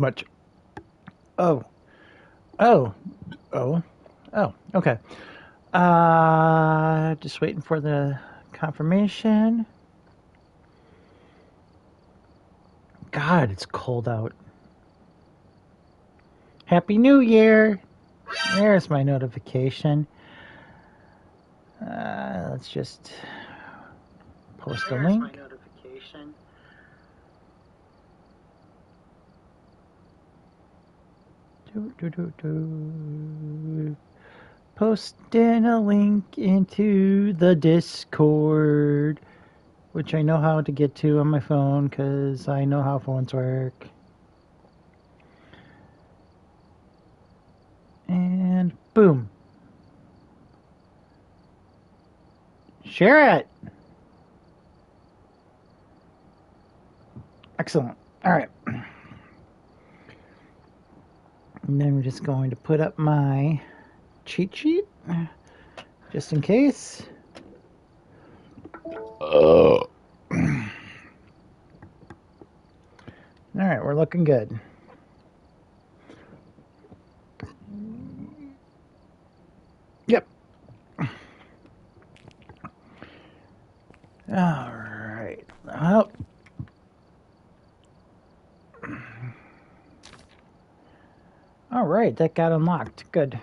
Much. Oh. Oh. Oh. Oh. Okay. Just waiting for the confirmation. God, it's cold out. Happy New Year! There's my notification. Let's just post a link. My notification. Posting a link into the Discord, which I know how to get to on my phone because I know how phones work. And boom. Share it. Excellent. All right. And then we're just going to put up my cheat sheet just in case. All right, we're looking good. Yep. All right. Well, all right, that got unlocked. Good.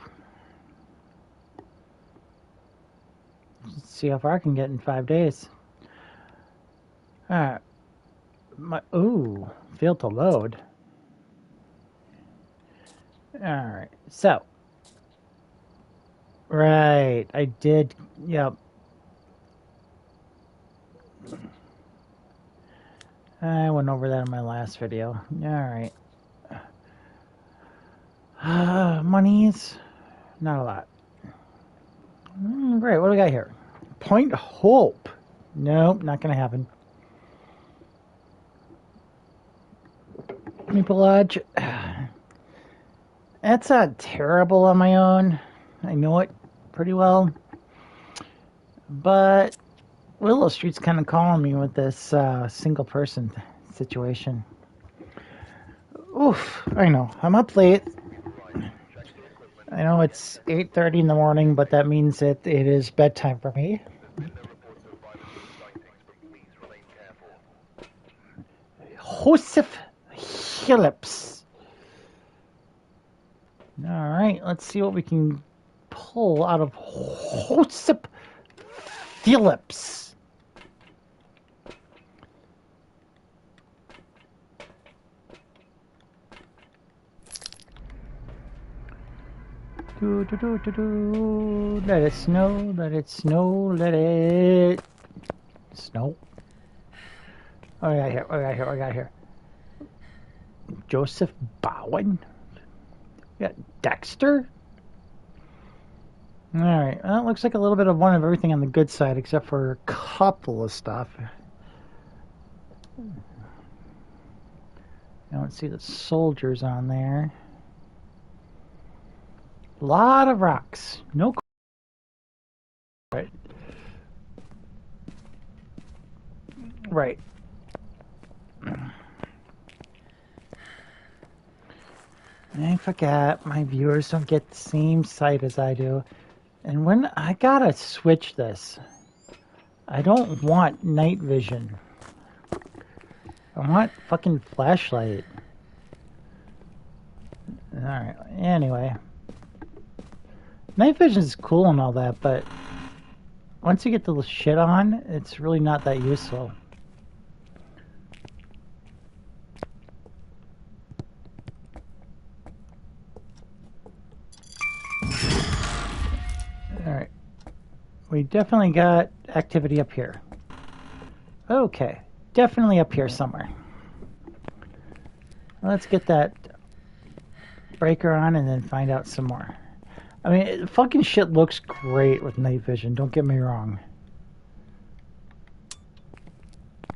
Let's see how far I can get in 5 days. All right. Ooh, failed to load. All right. So, right, I did. Yep. I went over that in my last video. All right. Monies, not a lot. Right, what do we got here? Point Hope. Nope, not gonna happen. Maple Lodge. That's not terrible on my own. I know it pretty well. But Willow Street's kind of calling me with this single person situation. Oof, I know. I'm up late. I know it's 8:30 in the morning, but that means that it is bedtime for me. Joseph Phillips. All right, let's see what we can pull out of Joseph Phillips. Let it snow, let it snow, let it snow. Oh, I got here. Joseph Bowen? Yeah, Dexter? Alright, well, it looks like a little bit of one of everything on the good side, except for a couple of stuff. I don't see the soldiers on there. A lot of rocks. No. Right. Right. I forgot my viewers don't get the same sight as I do. And when I gotta switch this, I don't want night vision. I want fucking flashlight. Alright, anyway. Night vision is cool and all that, but once you get the shit on, it's really not that useful. Alright. We definitely got activity up here. Okay. Definitely up here somewhere. Let's get that breaker on and then find out some more. I mean, fucking shit looks great with night vision, don't get me wrong.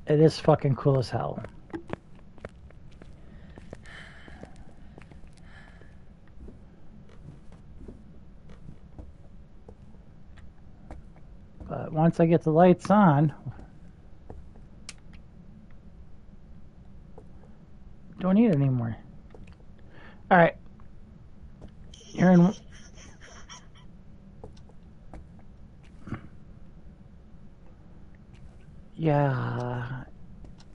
It is fucking cool as hell. But once I get the lights on, don't need it anymore. All right. You're in. Yeah.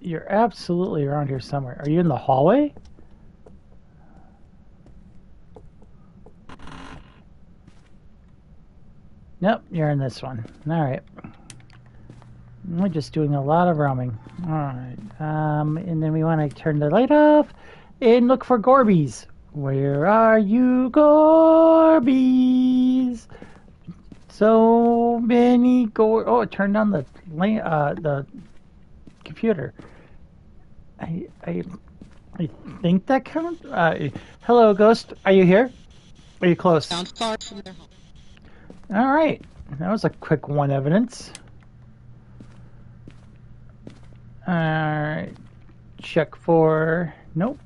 You're absolutely around here somewhere. Are you in the hallway? Nope, you're in this one. All right. We're just doing a lot of roaming. All right. And then we want to turn the light off and look for Gorbies. Where are you, Gorbies? So many Oh, it turned on the computer. I think that counts. Hello, Ghost. Are you here? Are you close? Found far from their home. All right. That was a quick one evidence. All right. Check for... Nope.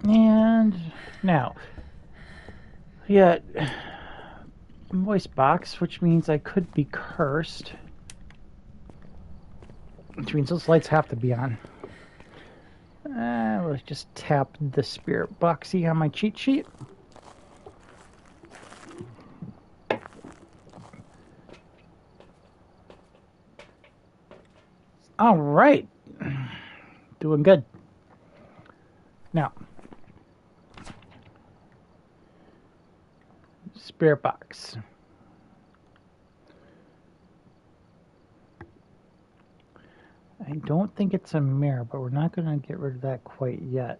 And now, yeah, voice box, which means I could be cursed. Which means those lights have to be on. Let's just tap the spirit boxy on my cheat sheet. All right. Doing good. Now, spirit box. I don't think it's a mirror, but we're not going to get rid of that quite yet.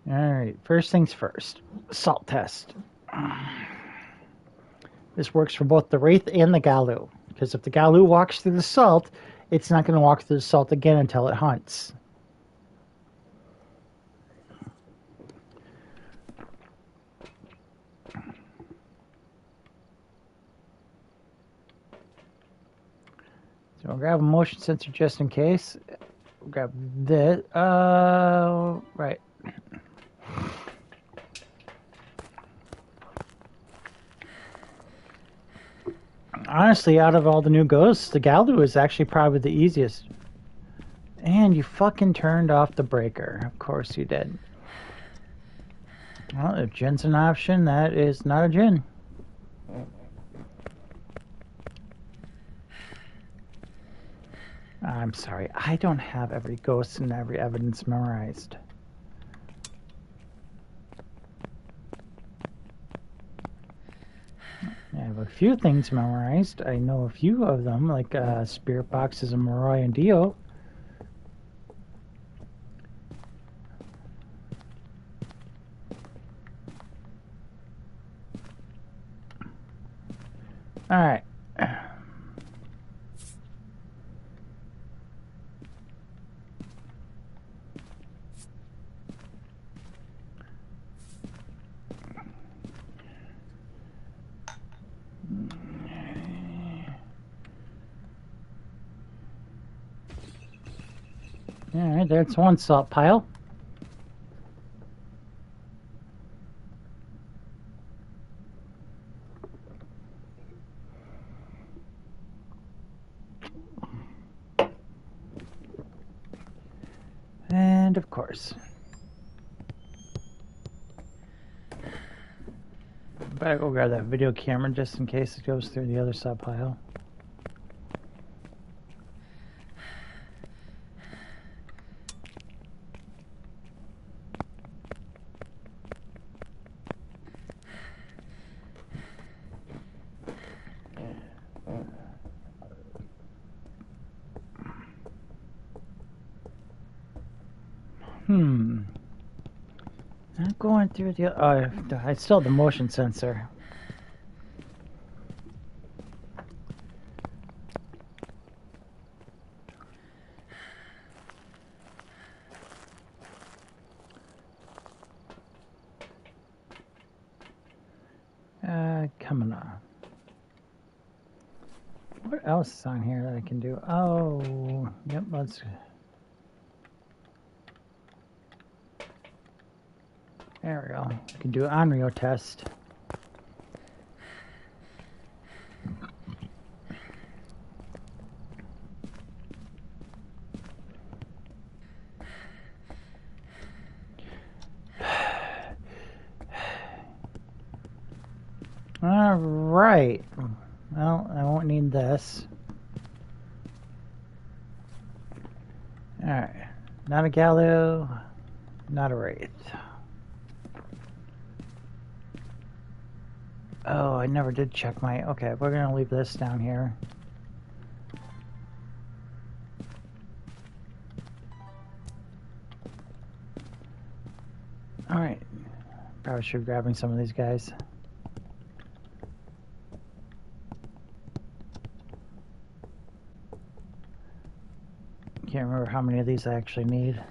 Alright, first things first. Salt test. This works for both the Wraith and the Galu. Because if the Galu walks through the salt, it's not going to walk through the salt again until it hunts. So we'll grab a motion sensor just in case. We'll grab this. Right. Honestly, out of all the new ghosts, the Galu is actually probably the easiest. And you fucking turned off the breaker. Of course you did. Well, if Jin's an option, that is not a Jin. I'm sorry, I don't have every ghost and every evidence memorized. I have a few things memorized. I know a few of them, like spirit boxes and Moroi and Dio. Alright. Alright, there's one salt pile. And of course. Better go grab that video camera just in case it goes through the other sub pile. Not going through the... I still have the motion sensor. Coming on. What else is on here that I can do? Oh, yep, let's... There we go. We can do an Onryo test. Alright. Well, I won't need this. Alright. Not a Gallo, not a Wraith. Oh, I never did check my... Okay, we're gonna leave this down here. Alright. Probably should be grabbing some of these guys. Can't remember how many of these I actually need.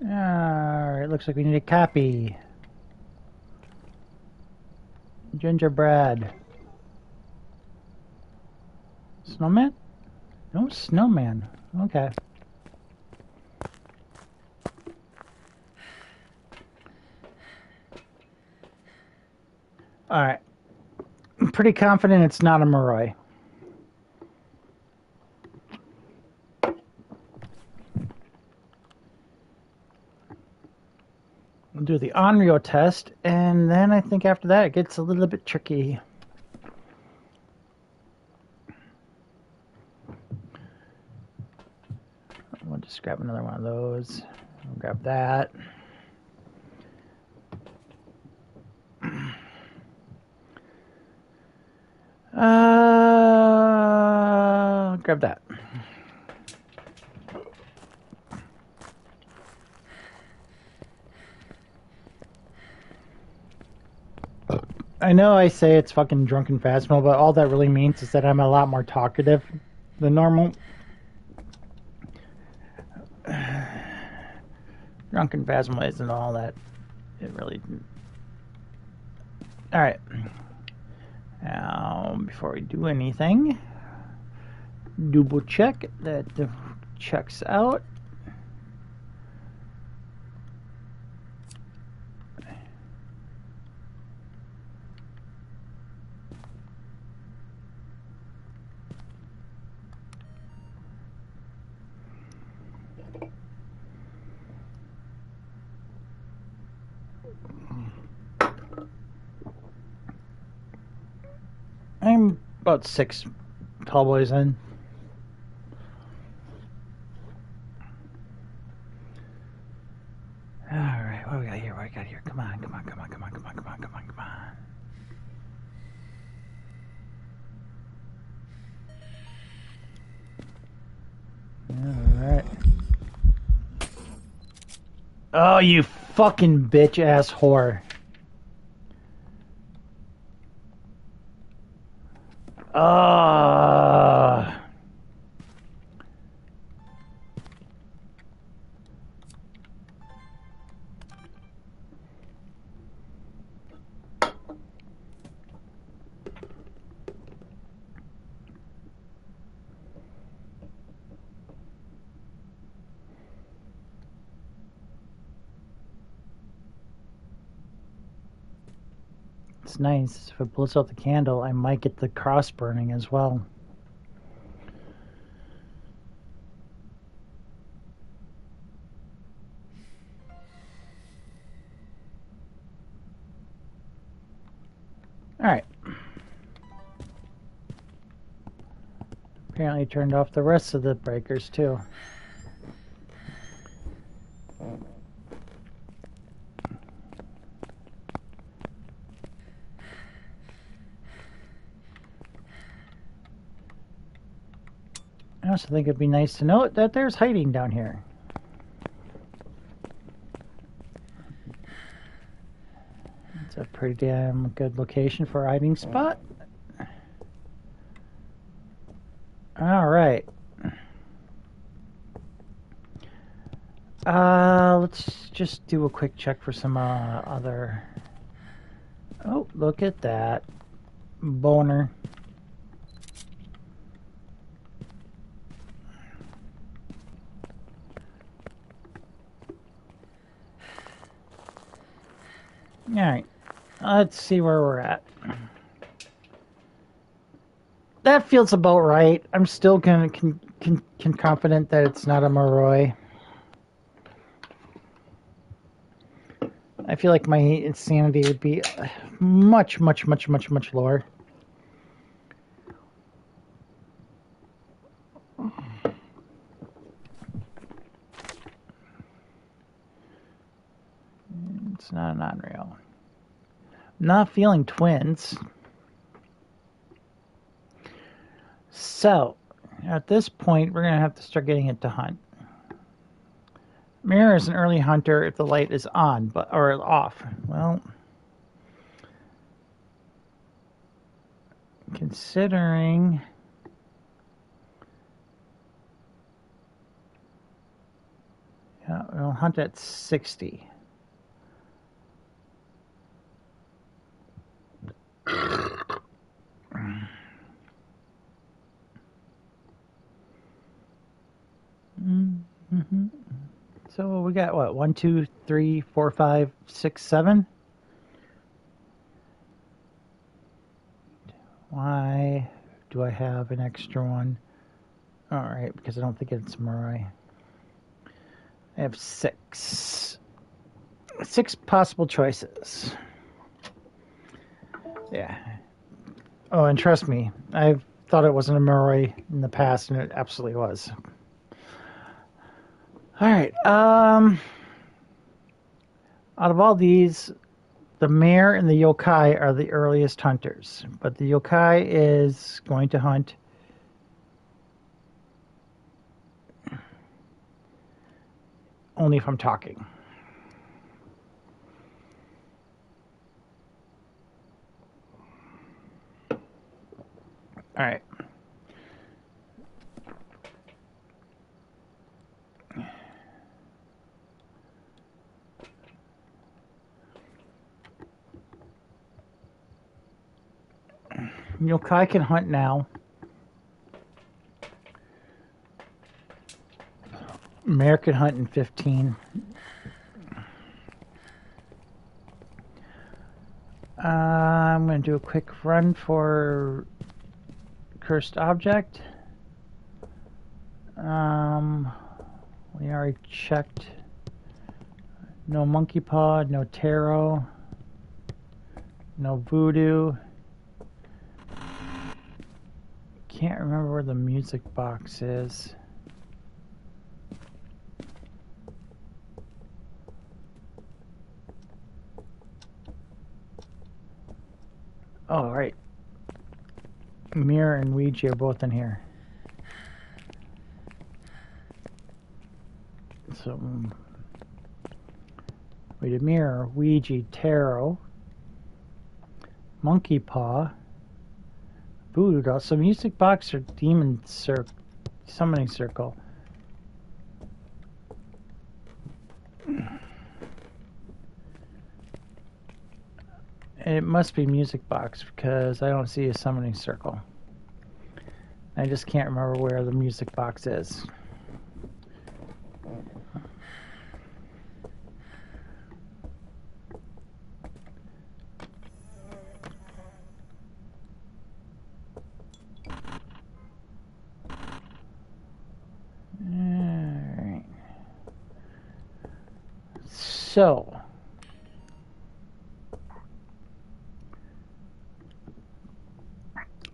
Alright, looks like we need a copy. Gingerbread. Snowman? No snowman. Okay. Alright. I'm pretty confident it's not a Moroi. We'll do the Onryo test, and then I think after that it gets a little bit tricky. We'll just grab another one of those. We'll grab that. Grab that. I know I say it's fucking Drunken Phasmo, but all that really means is that I'm a lot more talkative than normal. Drunken Phasmo isn't all that. It really... Alright. Now, before we do anything, double check that the checks out. I'm about 6 tallboys in. Alright, what do we got here? What do we got here? Come on, come on, come on, come on, come on, come on, come on, come on. Alright. Oh, you fucking bitch ass whore. It's nice. If it blows out the candle, I might get the cross burning as well. Alright. Apparently turned off the rest of the breakers too. I also think it'd be nice to note that there's hiding down here. It's a pretty damn good location for a hiding spot. Alright. Let's just do a quick check for some other... Oh, look at that. Boner. Alright, let's see where we're at. That feels about right. I'm still confident that it's not a Moroi. I feel like my insanity would be much, much, much, much, much lower. It's not an on-rail. Not feeling twins. So, at this point, we're going to have to start getting it to hunt. Mirror is an early hunter if the light is on, or off. Well, considering yeah, we'll hunt at 60. Mm-hmm. So we got what? 1, 2, 3, 4, 5, 6, 7. Why do I have an extra one? All right, because I don't think it's Mirai. I have 6. 6 possible choices. Yeah. Oh, and trust me, I've thought it wasn't a Mirai in the past, and it absolutely was. All right. Out of all these, the mare and the yokai are the earliest hunters, but the yokai is going to hunt only if I'm talking. All right. Yokai can hunt now. Mare can hunt in 15. I'm going to do a quick run for Cursed Object. We already checked. No Monkey Paw, no Tarot, no Voodoo. Can't remember where the music box is. Oh, right. Mirror and Ouija are both in here. So, we did Mirror, Ouija, Tarot, Monkey Paw, Voodoo Doll. So, music box or demon summoning circle. It must be music box because I don't see a summoning circle. I just can't remember where the music box is. Alright. So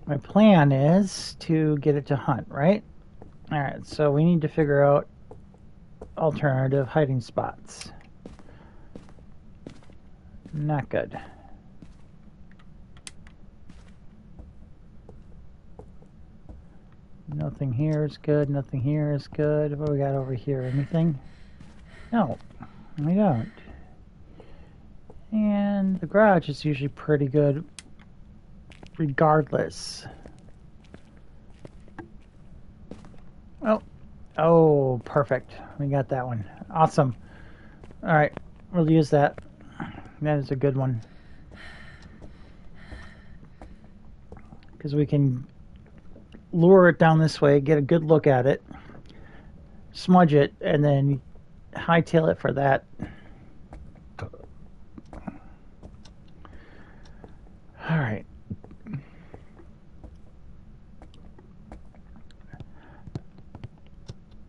my plan is to get it to hunt, right? Alright, so we need to figure out alternative hiding spots. Not good. Nothing here is good, nothing here is good. What do we got over here? Anything? No, we don't. And the garage is usually pretty good regardless. Oh, perfect. We got that one. Awesome. All right, we'll use that. That is a good one. Because we can lure it down this way, get a good look at it, smudge it, and then hightail it for that. All right.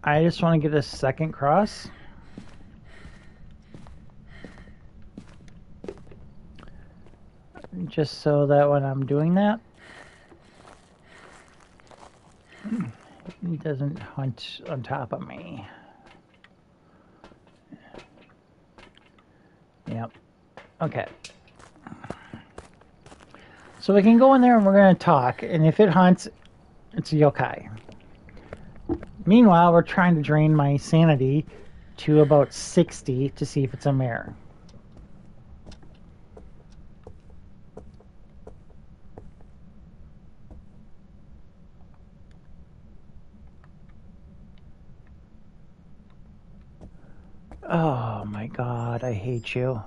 I just want to get a second cross. just so that when I'm doing that, it doesn't hunt on top of me. Yep. Okay. So we can go in there and we're going to talk, and if it hunts, it's a yokai. Meanwhile, we're trying to drain my sanity to about 60 to see if it's a mare. Oh my god, I hate you.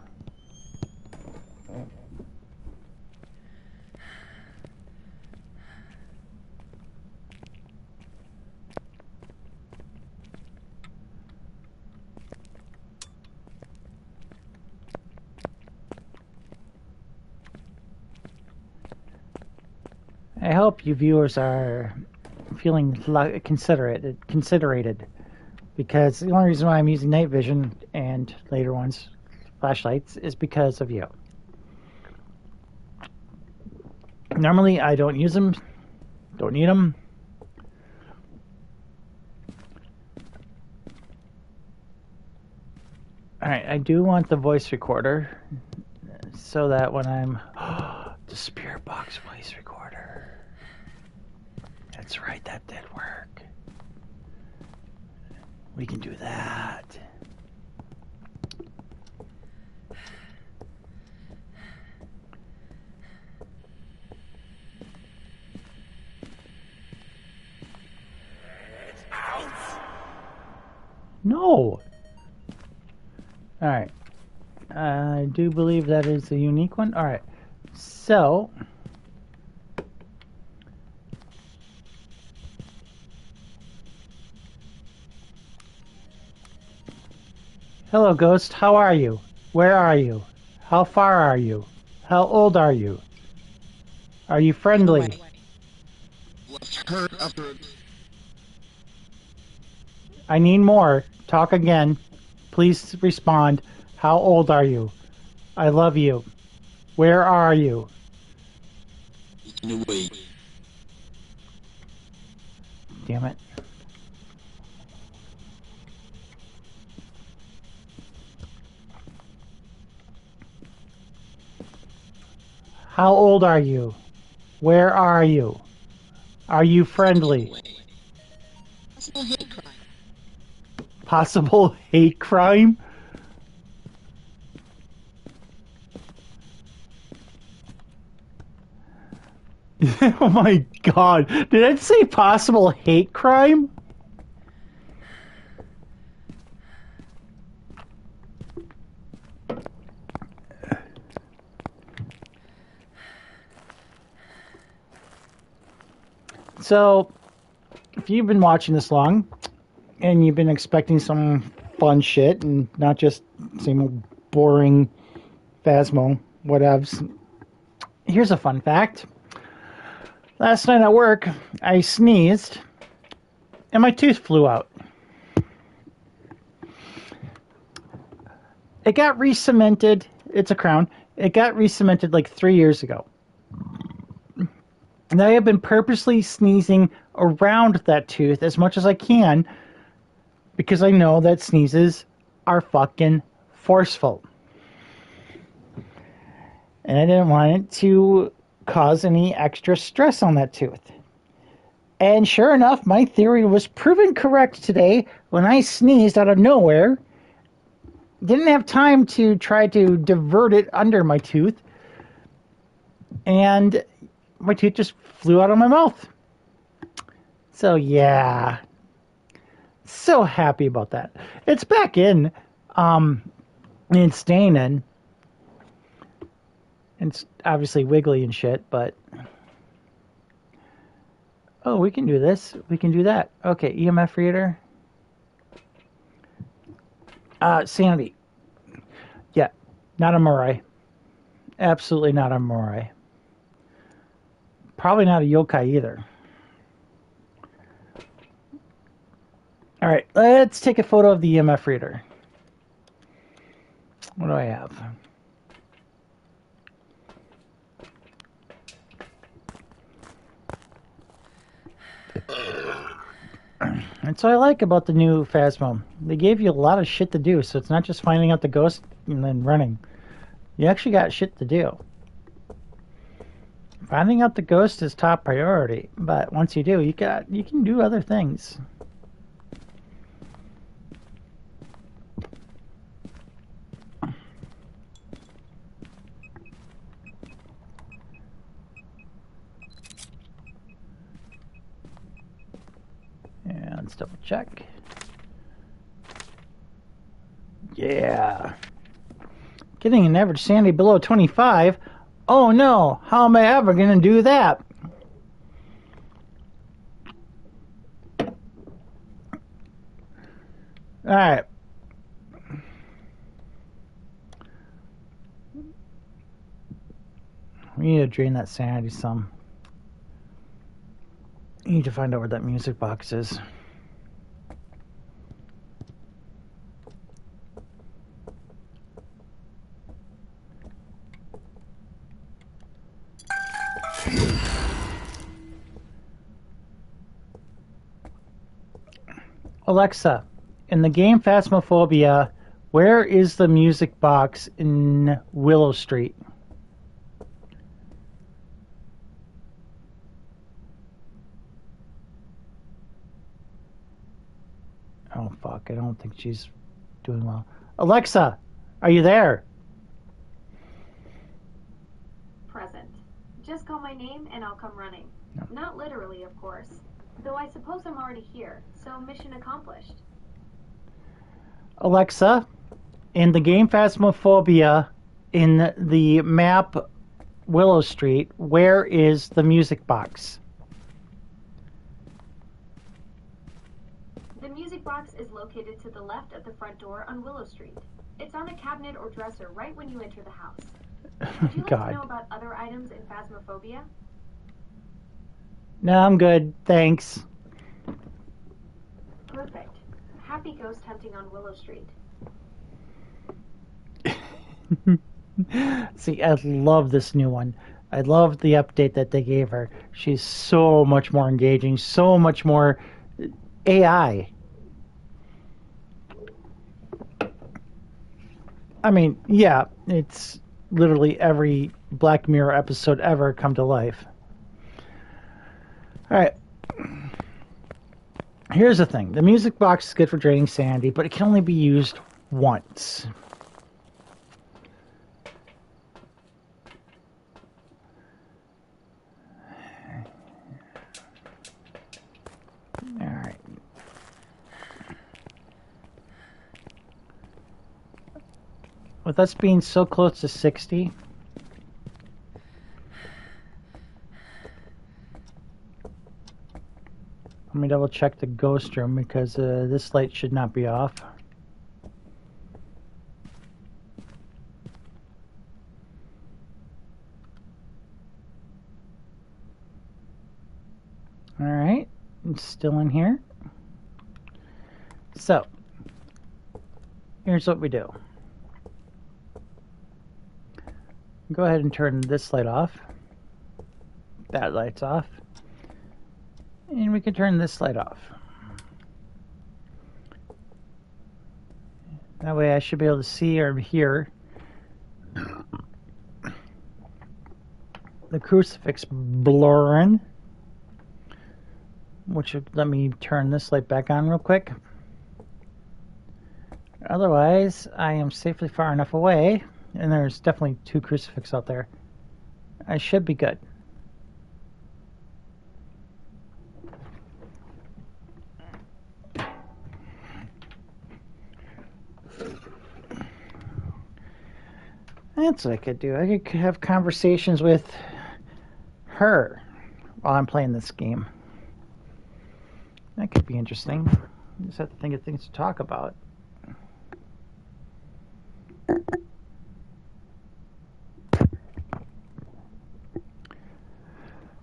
I hope you viewers are feeling considerated, because the only reason why I'm using night vision and later ones, flashlights, is because of you. Normally, I don't use them, don't need them. Alright, I do want the voice recorder, so that when I'm... the spirit box voice recorder. That's right, that did work. We can do that. No! Alright. I do believe that is a unique one. Alright. So... hello, Ghost. How are you? Where are you? How far are you? How old are you? Are you friendly? I need more. Talk again. Please respond. How old are you? I love you. Where are you? Damn it. How old are you? Where are you? Are you friendly? Possible hate crime? Oh my god. Did it say possible hate crime? So, if you've been watching this long, and you've been expecting some fun shit, and not just same old boring Phasmo whatevs, here's a fun fact. Last night at work, I sneezed, and my tooth flew out. It got re-cemented. It's a crown. It got re-cemented like 3 years ago. And I have been purposely sneezing around that tooth as much as I can, because I know that sneezes are fucking forceful. And I didn't want it to cause any extra stress on that tooth. And sure enough, my theory was proven correct today when I sneezed out of nowhere. Didn't have time to try to divert it under my tooth. And my tooth just flew out of my mouth. So yeah. So happy about that. It's back in. It's staying in. It's obviously wiggly and shit, but... oh, we can do this. We can do that. Okay, EMF reader. Sanity. Yeah, not a Morai. Absolutely not a Morai. Probably not a yokai either. Alright, let's take a photo of the EMF reader. What do I have? That's what I like about the new Phasmo. They gave you a lot of shit to do, so it's not just finding out the ghost and then running. You actually got shit to do. Finding out the ghost is top priority, but once you do, you can do other things. And let's double check. Yeah. Getting an average sanity below 25. Oh no, how am I ever going to do that? Alright. We need to drain that sanity some. You need to find out where that music box is. Alexa, in the game Phasmophobia, where is the music box in Willow Street? Oh fuck, I don't think she's doing well. Alexa, are you there? Present. Just call my name and I'll come running. No. Not literally, of course. Though I suppose I'm already here, so mission accomplished. Alexa, in the game Phasmophobia, in the map Willow Street, where is the music box? The music box is located to the left of the front door on Willow Street. It's on a cabinet or dresser right when you enter the house. Would you like to know about other items in Phasmophobia? No, I'm good. Thanks. Perfect. Happy ghost hunting on Willow Street. See, I love this new one. I love the update that they gave her. She's so much more engaging, so much more AI. I mean, yeah, it's literally every Black Mirror episode ever come to life. Alright. Here's the thing. The music box is good for draining sanity, but it can only be used once. Alright. With us being so close to 60... Let me double check the ghost room because this light should not be off. Alright, it's still in here. So, here's what we do. Go ahead and turn this light off. That light's off. And we can turn this light off. That way I should be able to see or hear the crucifix blurring. Which would let me turn this light back on real quick. Otherwise, I am safely far enough away, and there's definitely 2 crucifixes out there. I should be good. That's what I could do. I could have conversations with her while I'm playing this game. That could be interesting. You just have to think of things to talk about.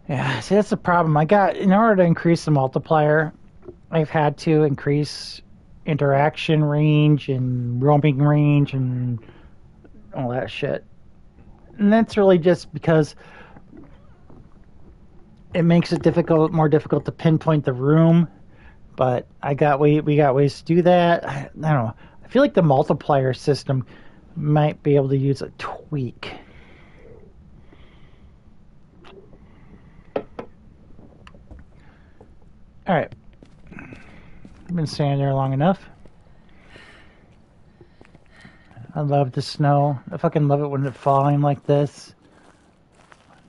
Yeah, see, that's the problem. In order to increase the multiplier, I've had to increase interaction range and roaming range and all that shit. And that's really just because it makes it more difficult to pinpoint the room. But we got ways to do that. I don't know. I feel like the multiplier system might be able to use a tweak. All right. I've been standing there long enough. I love the snow. I fucking love it when it's falling like this.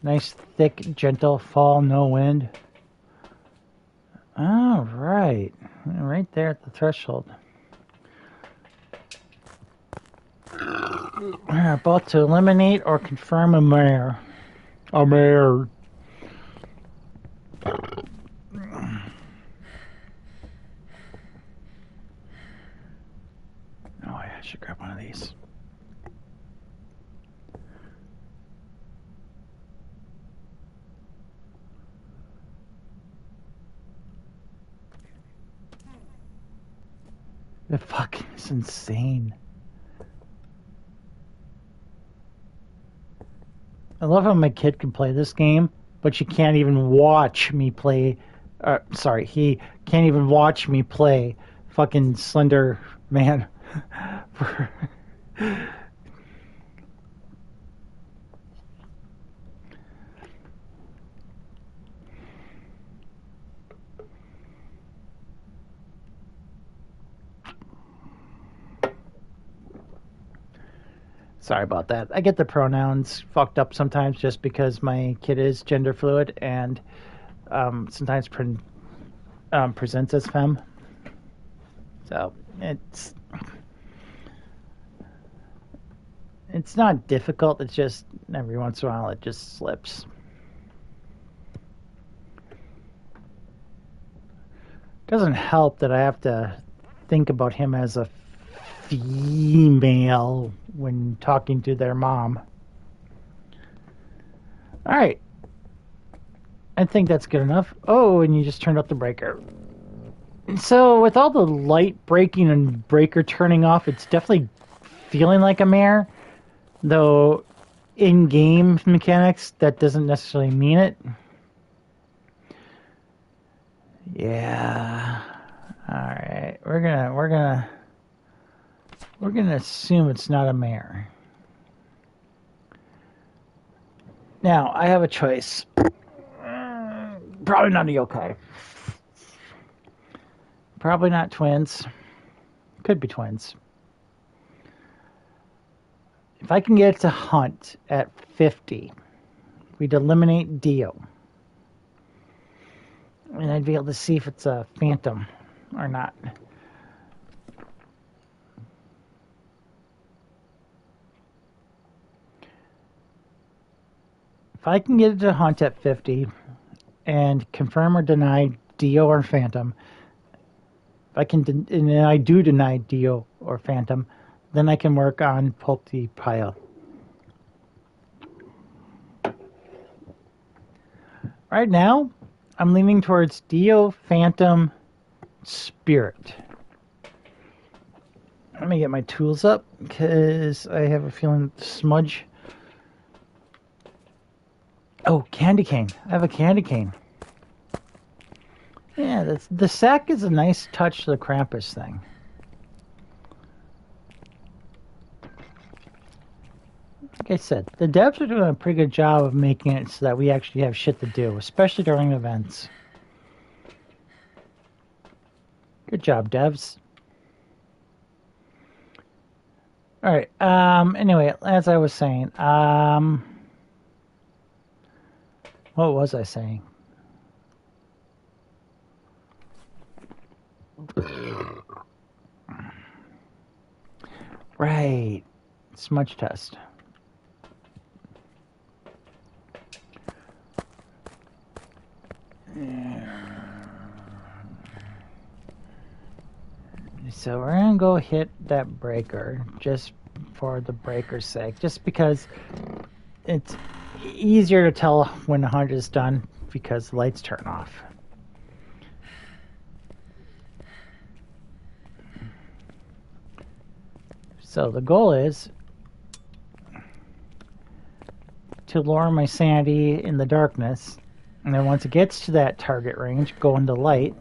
Nice, thick, gentle fall, no wind. All right. Right there at the threshold. We're about to eliminate or confirm a mayor. A mayor. Oh, yeah, I should grab one of these. The fuck is insane. I love how my kid can play this game, but she can't even watch me play. Sorry, he can't even watch me play fucking Slender Man. Sorry about that. I get the pronouns fucked up sometimes just because my kid is gender fluid and sometimes presents as femme. So it's not difficult. It's just every once in a while it just slips. Doesn't help that I have to think about him as a female when talking to their mom. All right. I think that's good enough. Oh, and you just turned up the breaker. So with all the light breaking and breaker turning off, it's definitely feeling like a mare. Though in-game mechanics, that doesn't necessarily mean it. Yeah. All right. We're gonna assume it's not a mare. Now I have a choice. Probably not a yokai. Probably not twins. Could be twins. If I can get it to hunt at 50, we'd eliminate Dio. And I'd be able to see if it's a phantom or not. If I can get it to hunt at 50 and confirm or deny Dio or phantom, if I can, and I do deny Dio or phantom, then I can work on Pulti Pile. Right now, I'm leaning towards Dio, Phantom, Spirit. Let me get my tools up because I have a feeling smudge. Oh, candy cane. I have a candy cane. Yeah, the sack is a nice touch to the Krampus thing. Like I said, the devs are doing a pretty good job of making it so that we actually have shit to do, especially during events. Good job, devs. Alright, anyway, as I was saying, what was I saying? Right, smudge test. So we're gonna go hit that breaker just for the breaker's sake, just because it's easier to tell when the hunt is done because the lights turn off. So the goal is to lower my sanity in the darkness And then once it gets to that target range, go into light.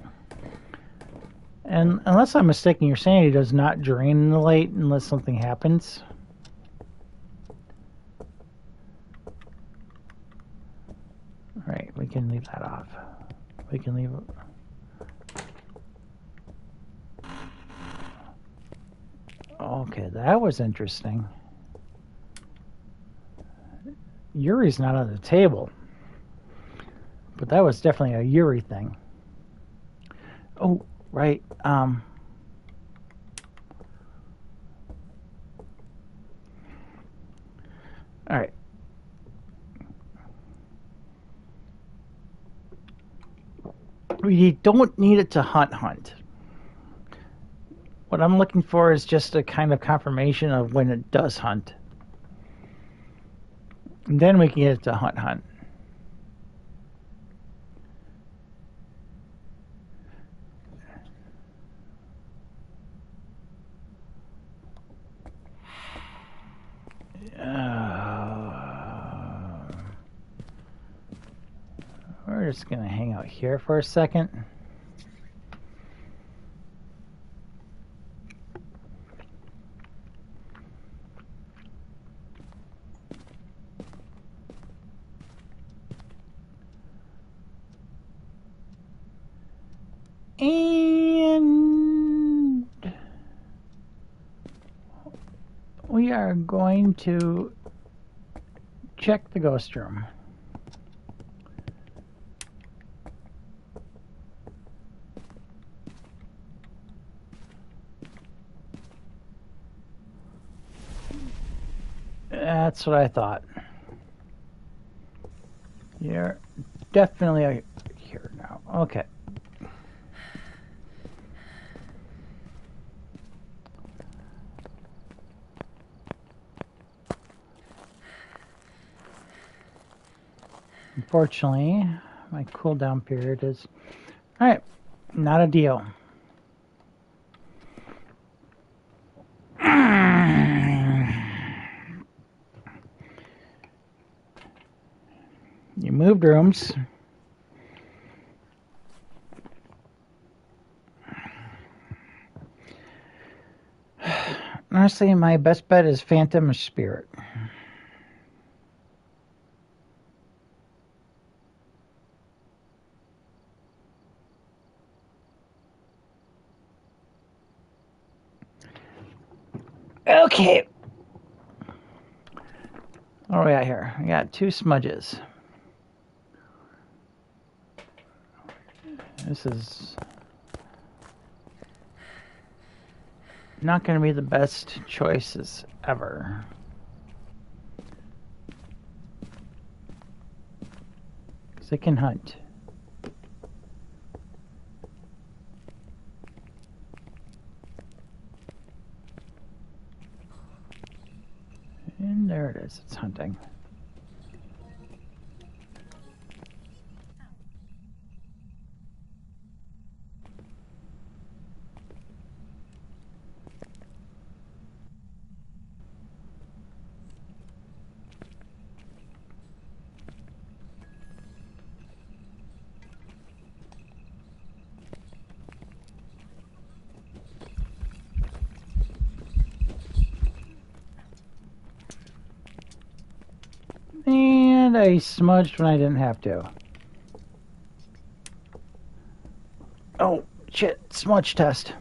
And unless I'm mistaken, your sanity does not drain in the light unless something happens. Alright, we can leave that off. We can leave it. Okay, that was interesting. Yuri's not on the table. But that was definitely a Yuri thing. Oh, right. Alright. We don't need it to hunt. What I'm looking for is just a kind of confirmation of when it does hunt. And then we can get it to hunt. We're just going to hang out here for a second. And we are going to check the ghost room. That's what I thought. You're definitely here now. Okay. Unfortunately, my cooldown period is... Alright, not a deal. You moved rooms. Honestly, my best bet is Phantom or Spirit. Okay. What do we got here? We got 2 smudges. This is not going to be the best choices ever. Because they can hunt. And there it is. It's hunting. And I smudged when I didn't have to. Oh, shit. Smudge test.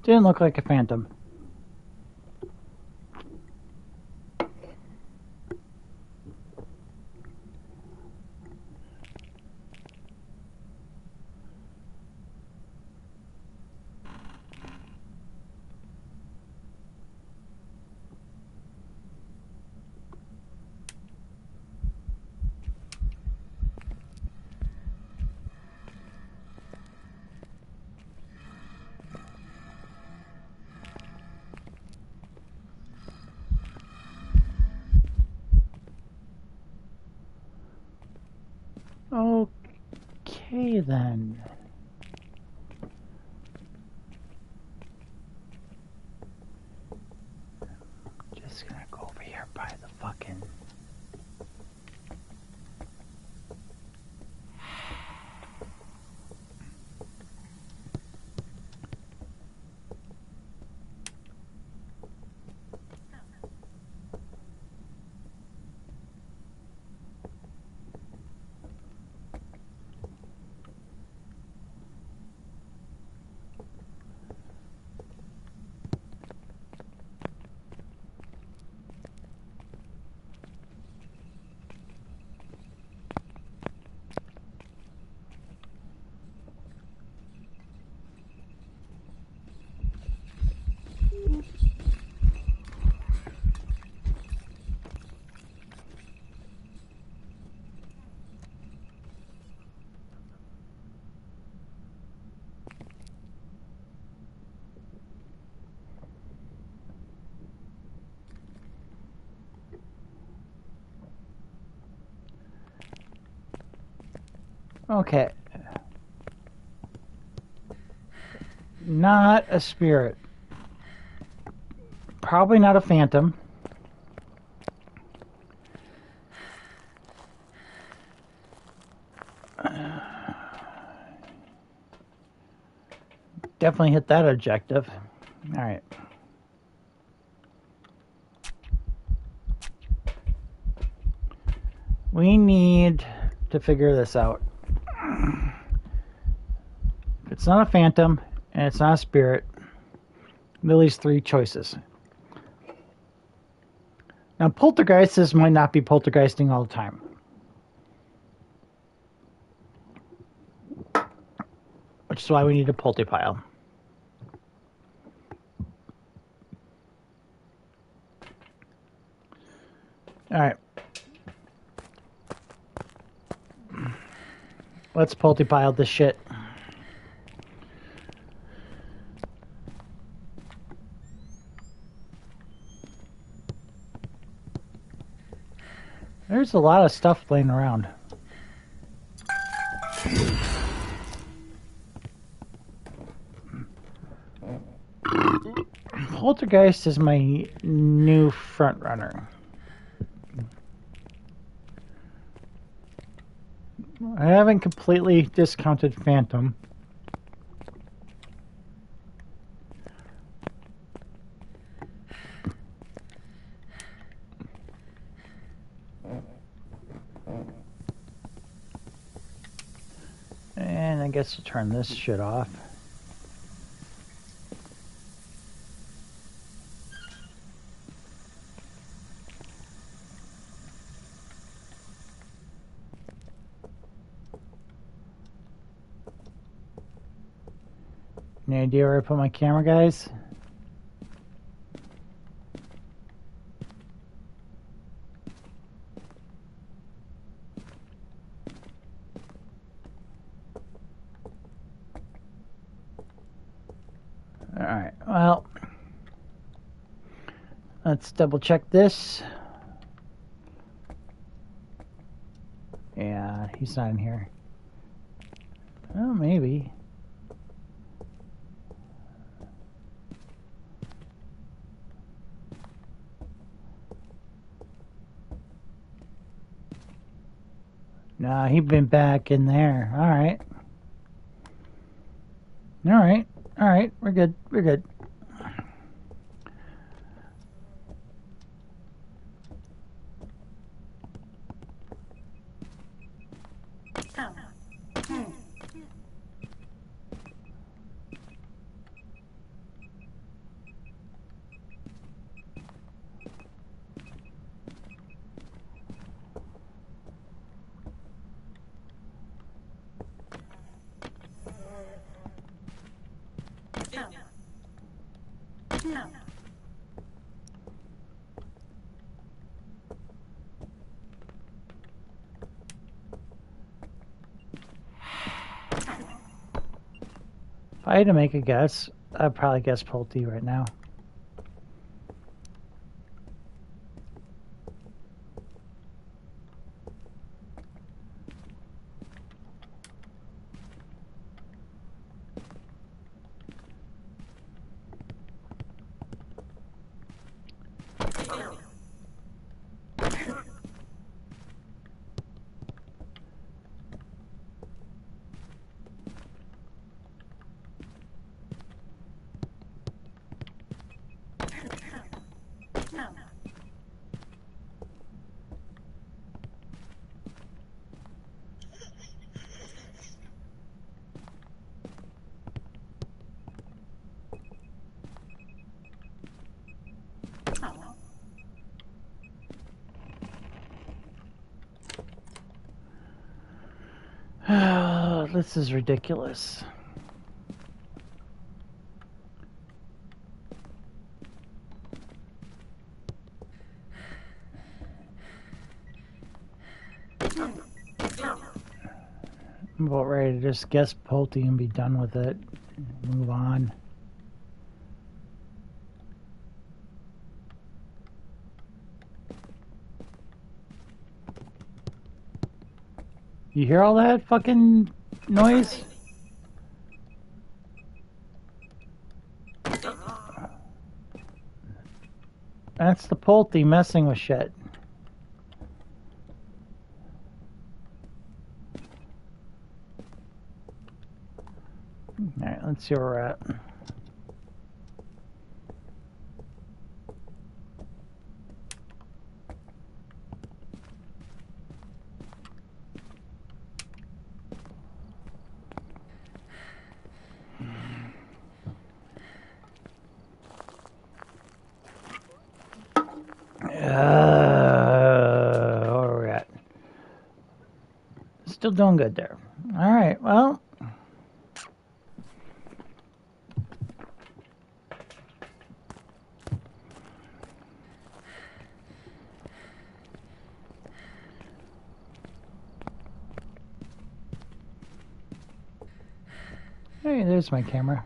Didn't look like a phantom. Okay, then. Just gonna go over here by the fucking... Okay. Not a spirit. Probably not a phantom. Definitely hit that objective. All right. We need to figure this out. If it's not a phantom and it's not a spirit, Lily's three choices. Now, poltergeists might not be poltergeisting all the time. Which is why we need a polterpile. Alright. Let's polterpile this shit. There's a lot of stuff laying around. Poltergeist is my new front runner. I haven't completely discounted Phantom. And I guess to turn this shit off. Any idea where I put my camera, guys? Alright, well, let's double check this. Yeah, he's not in here. Oh, maybe. Nah, he's been back in there. Alright. Alright. Alright, we're good. We're good. If I had to make a guess, I'd probably guess Pulte right now. this is ridiculous. I'm about ready to just guess Pulte and be done with it. Move on. You hear all that fucking noise? That's the Pulte messing with shit. Alright, let's see where we're at. Where are we at? Still doing good there. Alright, well. Hey, there's my camera.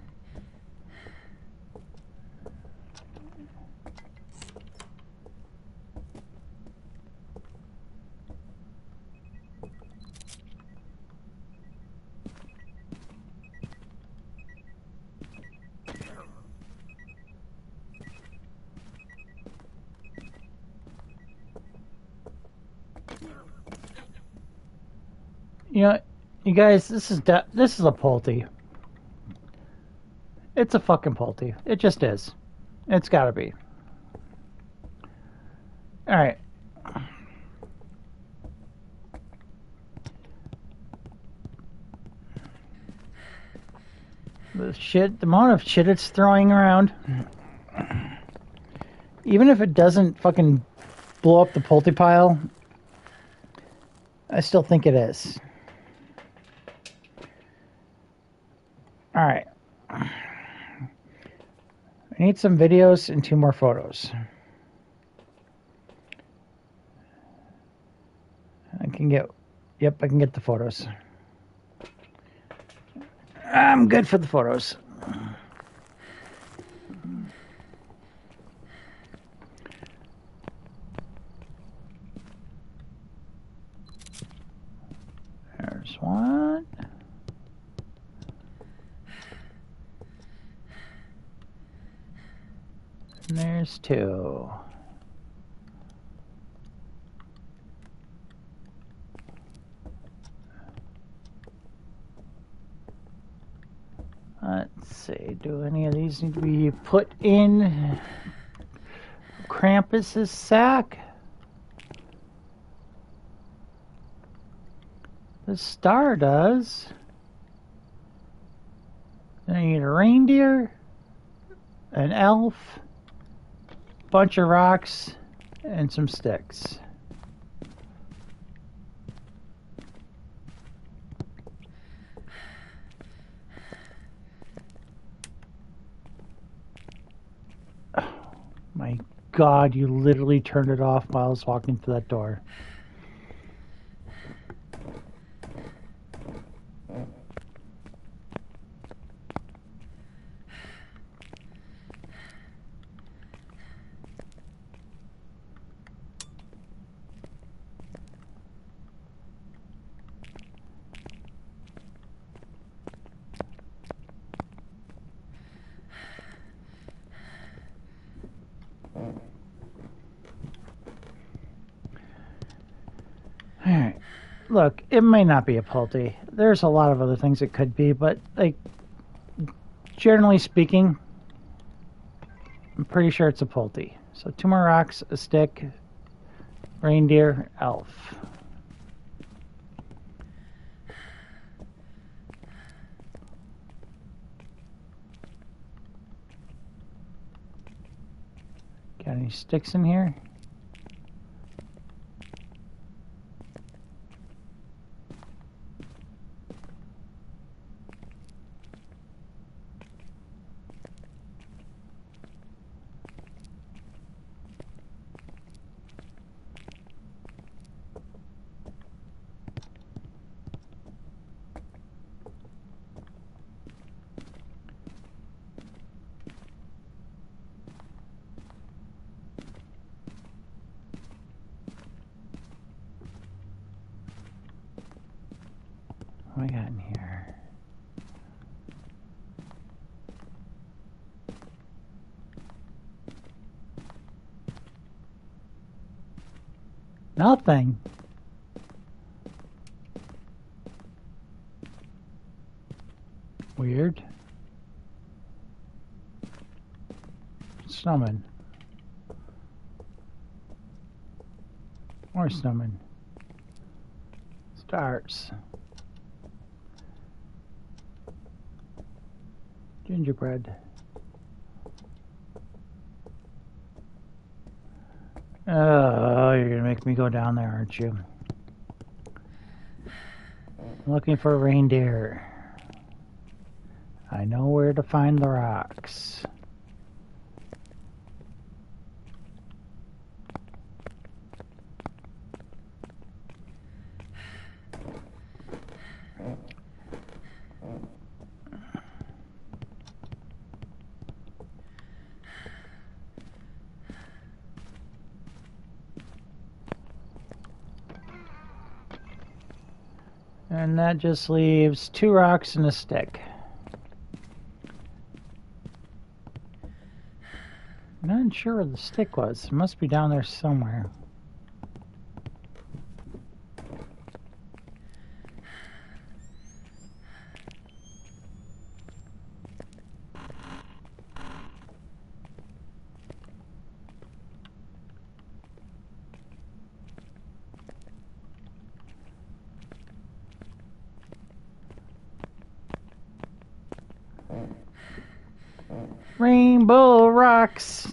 You know, you guys, this is a Pulte. It's a fucking Pulte. It just is. It's gotta be. Alright. The amount of shit it's throwing around. Even if it doesn't fucking blow up the Pulte pile, I still think it is. Alright. I need some videos and 2 more photos. I can get the photos. I'm good for the photos. There's one. And there's 2. Let's see, do any of these need to be put in Krampus's sack? The star does. Then I need a reindeer, an elf, a bunch of rocks, and some sticks. My God, you literally turned it off while I was walking through that door. Alright. Look, it may not be a Pulte. There's a lot of other things it could be, but, like, generally speaking, I'm pretty sure it's a Pulte. So 2 more rocks, a stick, reindeer, elf. Got any sticks in here? we got in here? Nothing. Weird. Snowman. More snowman. Stars. Gingerbread. Oh, you're gonna make me go down there, aren't you? Looking for reindeer. I know where to find the rocks. And that just leaves 2 rocks and a stick. Not sure where the stick was. It must be down there somewhere. Rainbow rocks.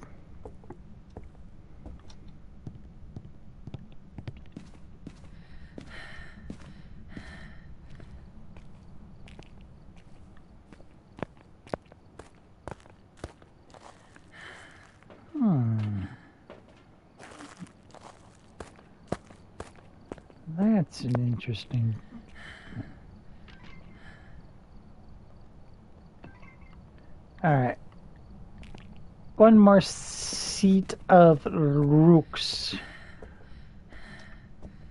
That's an interesting. All right. One more seat of rooks.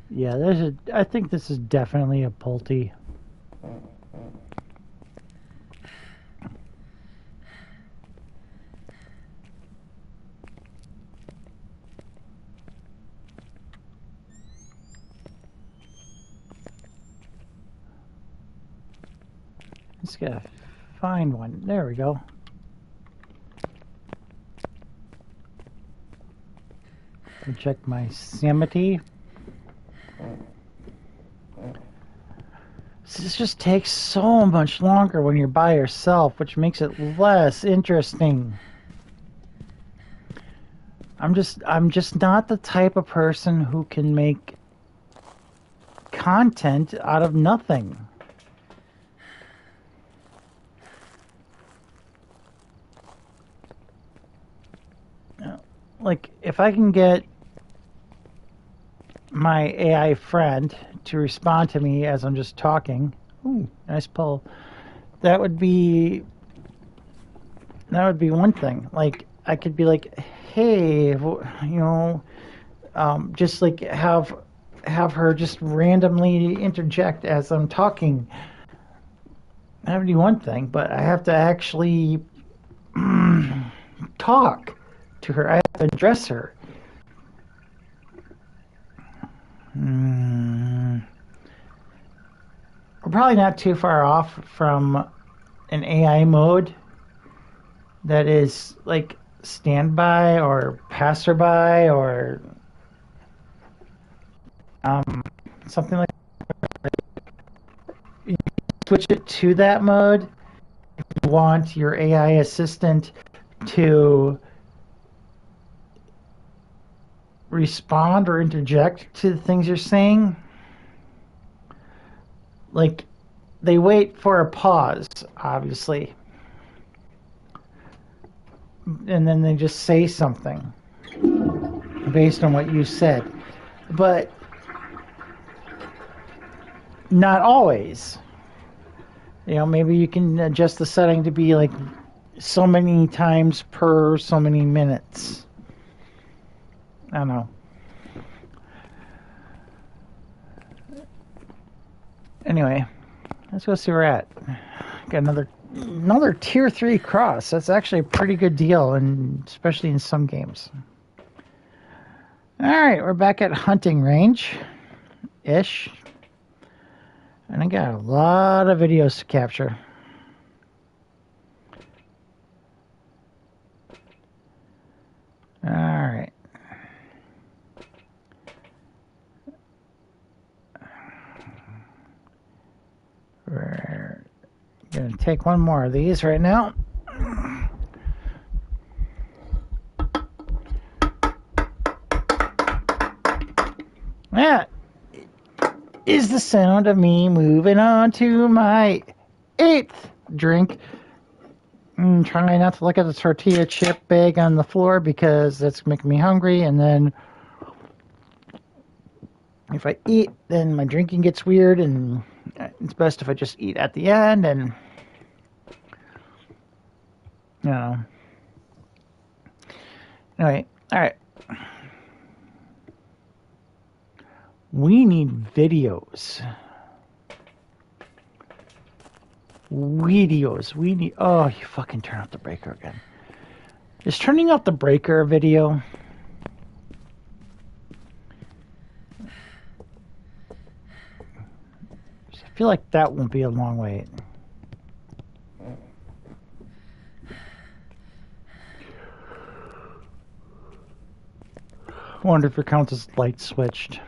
Yeah, I think this is definitely a Pulte. Just gotta find one. There we go. Check my sanity. This just takes so much longer when you're by yourself, which makes it less interesting. I'm just not the type of person who can make content out of nothing. Like, if I can get my AI friend to respond to me as I'm just talking, ooh, nice pull, that would be one thing. Like, I could be like, hey, just like have her just randomly interject as I'm talking. That would be one thing, but I have to actually talk to her. I have to address her. We're probably not too far off from an AI mode that is like standby or passerby or something like that. You switch it to that mode if you want your AI assistant to respond or interject to the things you're saying. Like, they wait for a pause, obviously, and then they just say something based on what you said. But not always. Maybe you can adjust the setting to be like so many times per so many minutes. I don't know. Anyway, Let's go see where we're at. Got another tier 3 cross. That's actually a pretty good deal, and especially in some games. Alright, we're back at hunting range ish. And I got a lot of videos to capture. Alright. We're gonna take one more of these right now. That is the sound of me moving on to my 8th drink. I'm trying not to look at the tortilla chip bag on the floor because that's making me hungry, and then if I eat, then my drinking gets weird, and it's best if I just eat at the end, and you know. Anyway, alright. We need videos. We need... Oh, you fucking turn off the breaker again. Is turning off the breaker a video? I feel like that won't be a long wait. I wonder if your count is light switched.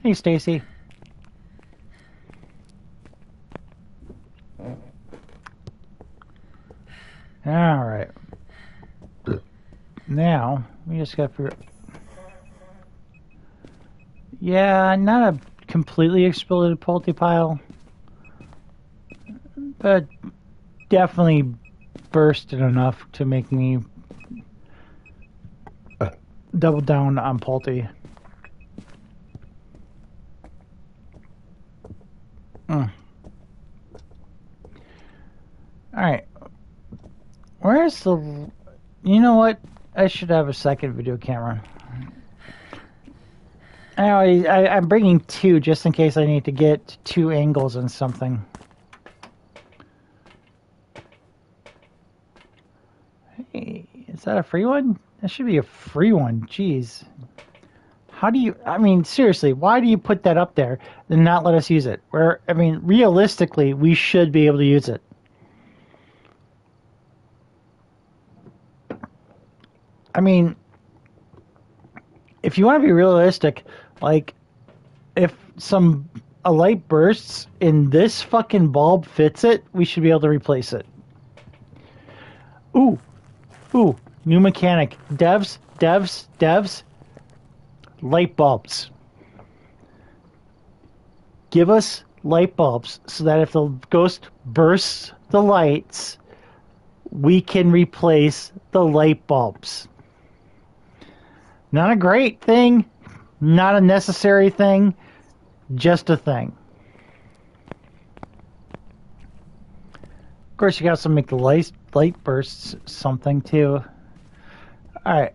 Hey, Stacy. All right. Now we just got to. Yeah, not a completely exploded Pulte pile, but definitely bursted enough to make me double down on Pulte. Alright. Where's the... You know what? I should have a second video camera. Anyway, I'm bringing 2 just in case I need to get 2 angles on something. Hey, is that a free one? That should be a free one. Jeez. How do you... I mean, seriously, why do you put that up there and not let us use it? I mean, realistically, we should be able to use it. I mean, if you want to be realistic, like, if a light bursts and this fucking bulb fits it, we should be able to replace it. Ooh, new mechanic. Devs, light bulbs. Give us light bulbs so that if the ghost bursts the lights, we can replace the light bulbs. Not a great thing, not a necessary thing, just a thing. Of course, you got to make the light bursts something too. All right.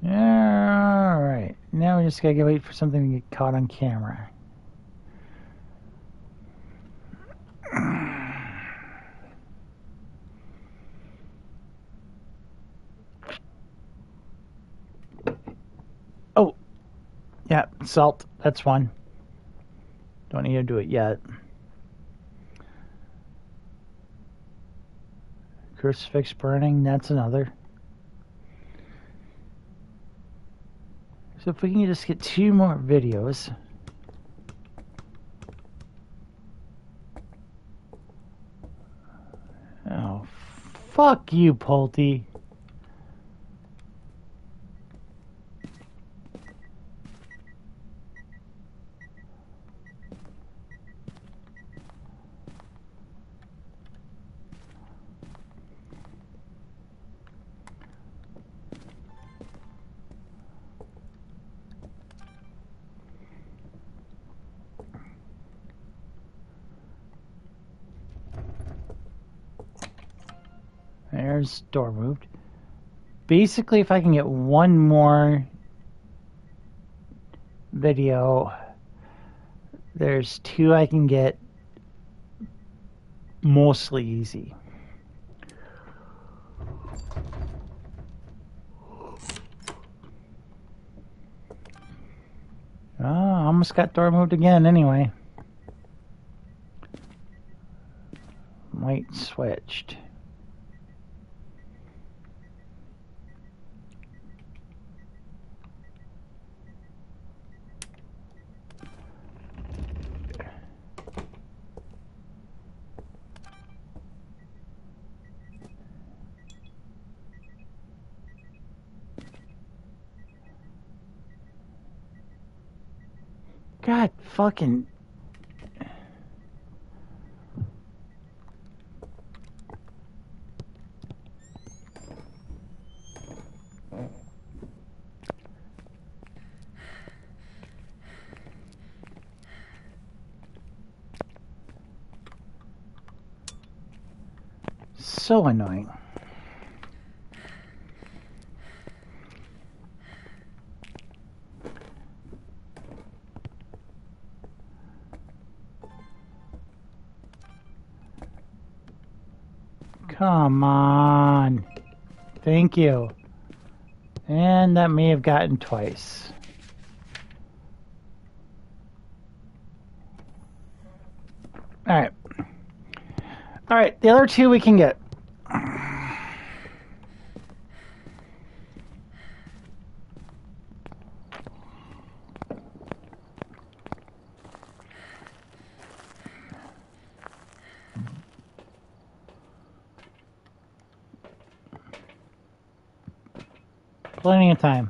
All right. Now we just gotta wait for something to get caught on camera. Oh, yeah, salt. That's one. Don't need to do it yet. Crucifix burning. That's another. So if we can just get 2 more videos. Oh, fuck you, Pulte. there's door moved. Basically, if I can get one more video, there's 2 I can get mostly easy. Oh, almost got door moved again anyway. Light switched. God fucking... So annoying. Come on. Thank you. And that may have gotten twice. Alright. Alright, the other 2 we can get. Plenty of time.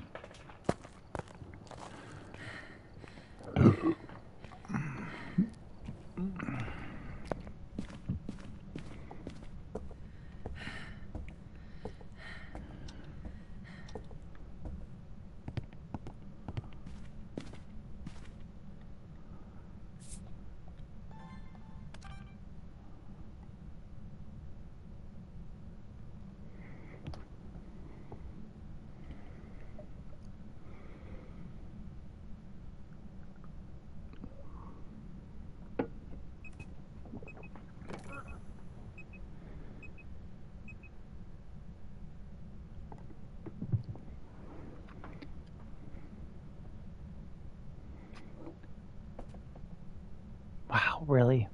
Wow, really?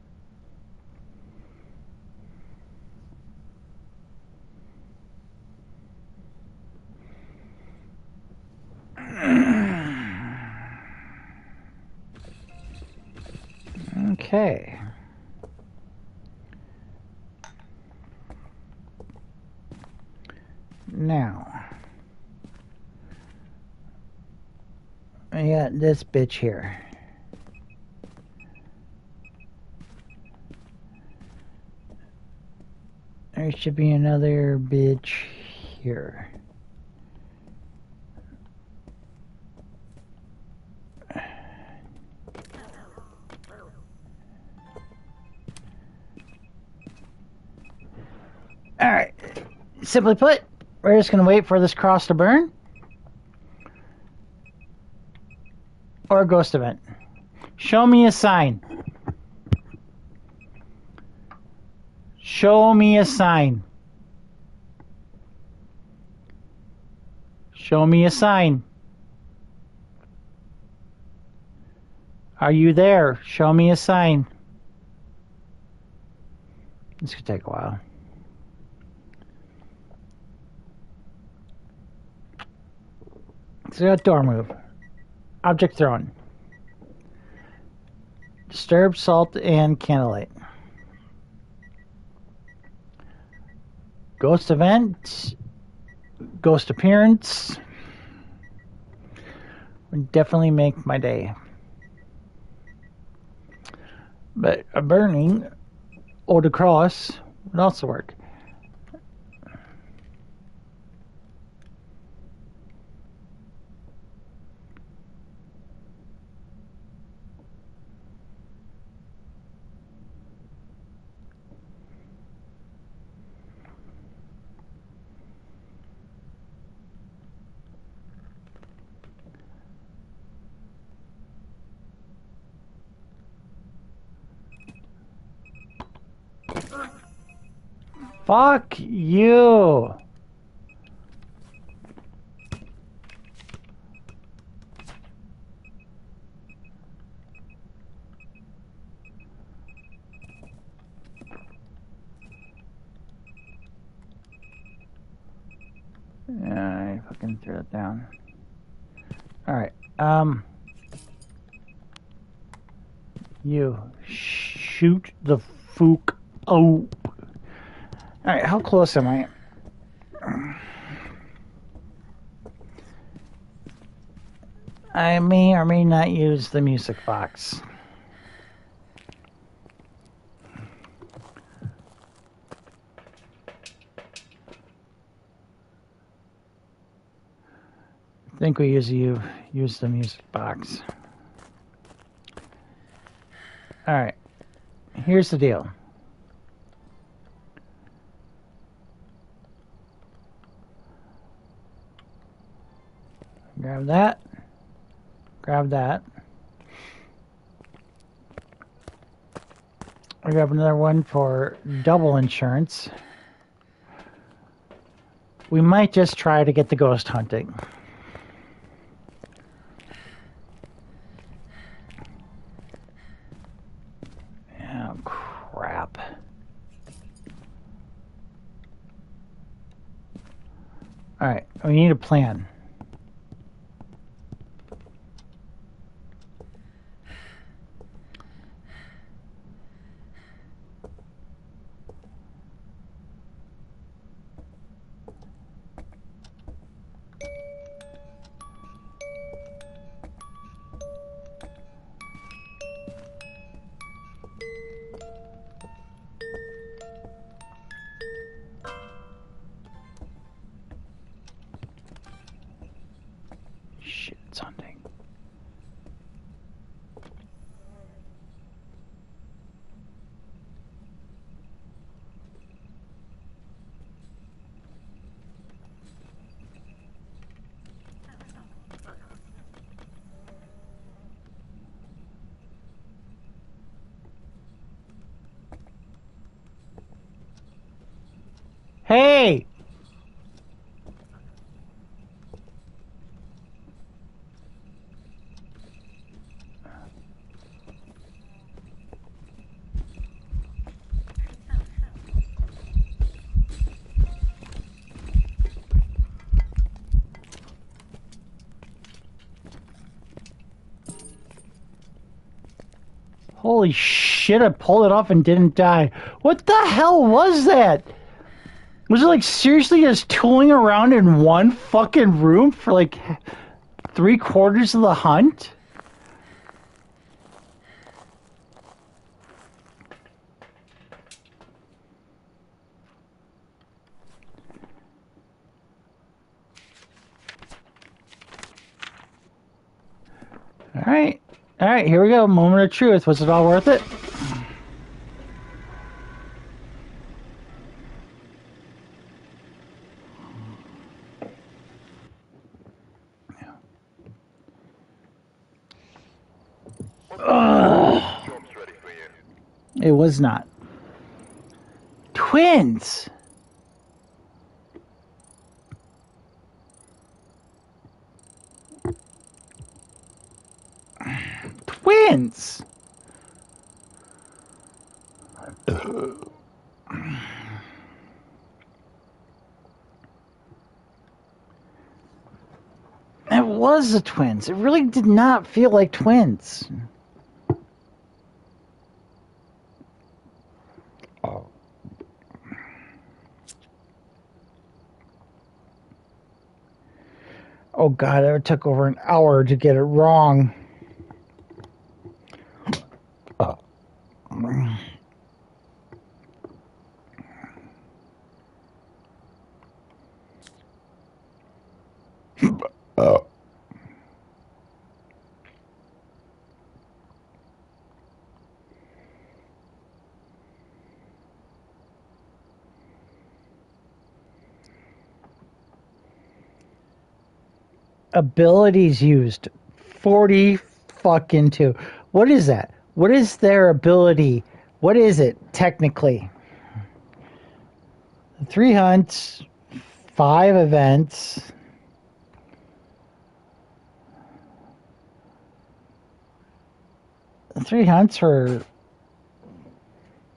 Okay. Now, I got this bitch here. There should be another bitch here. Alright. Simply put, we're just going to wait for this cross to burn. Or a ghost event. Show me a sign. Show me a sign. Show me a sign. Are you there? Show me a sign. This could take a while. So we got door move. Object thrown. Disturb, salt, and candlelight. Ghost event. Ghost appearance. Would definitely make my day. But a burning or the cross would also work. Fuck you. Yeah, I fucking threw it down. Alright, you shoot the fook. Oh. Alright, how close am I? I may or may not use the music box. I think we usually use the music box. Alright, here's the deal. Grab that. Grab that. I grab another one for double insurance. We might just try to get the ghost hunting. Oh, crap. Alright, we need a plan. Shit, it's hunting. Hey! Holy shit, I pulled it off and didn't die. What the hell was that? Was it like seriously just tooling around in one fucking room for like 3/4 of the hunt? Alright. Alright, here we go. Moment of truth. Was it all worth it? It was not. Twins! Twins! It was the twins. It really did not feel like twins. Oh god, it took over an hour to get it wrong. Abilities used 40 fucking 2. What is that? What is their ability? What is it technically? 3 hunts, 5 events. Three hunts for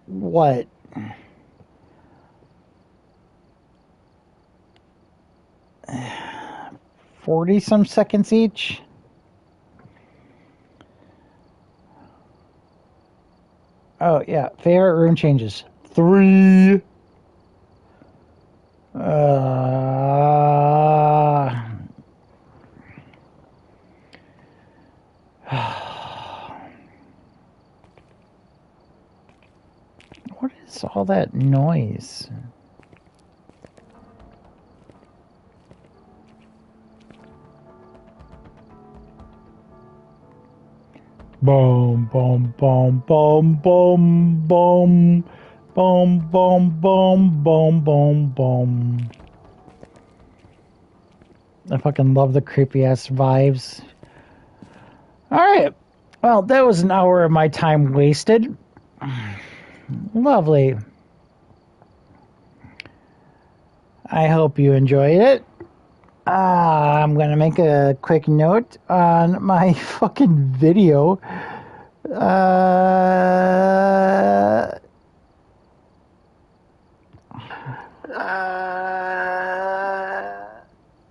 what? 40 some seconds each. Oh yeah, favorite rune changes. 3. What is all that noise? Boom, boom, boom, boom, boom, boom, boom, boom, boom, boom, boom, boom. I fucking love the creepy ass vibes. Alright. Well, that was an hour of my time wasted. Lovely. I hope you enjoyed it. I'm gonna make a quick note on my fucking video.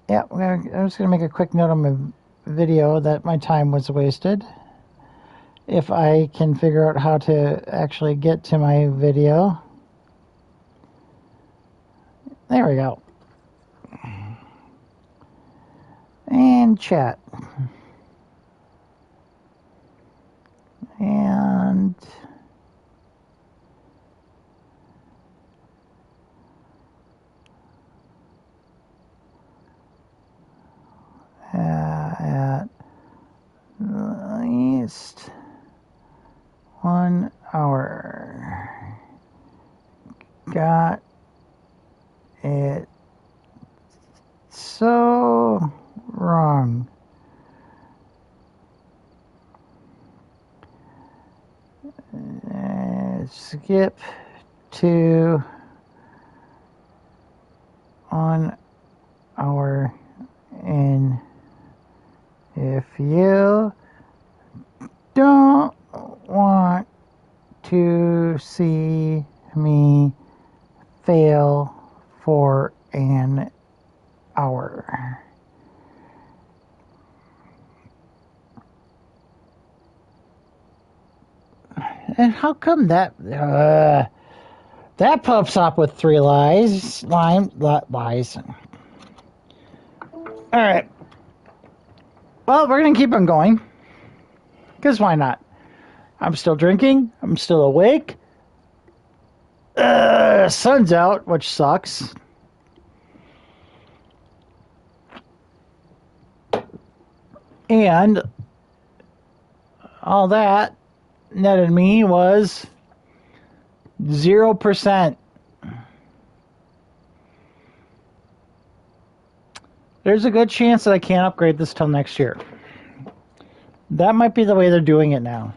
Yeah, I'm just gonna make a quick note on my video that my time was wasted. If I can figure out how to actually get to my video. There we go. And chat. And at least 1 hour. Got it so wrong. Skip to 1 hour, and if you don't want to see me fail for an hour. And how come that pops up with 3 lies? Lies. All right. Well, we're gonna keep on going. Because why not? I'm still drinking. I'm still awake. Sun's out, which sucks. And all that netted me was 0%. There's a good chance that I can't upgrade this till next year. That might be the way they're doing it now.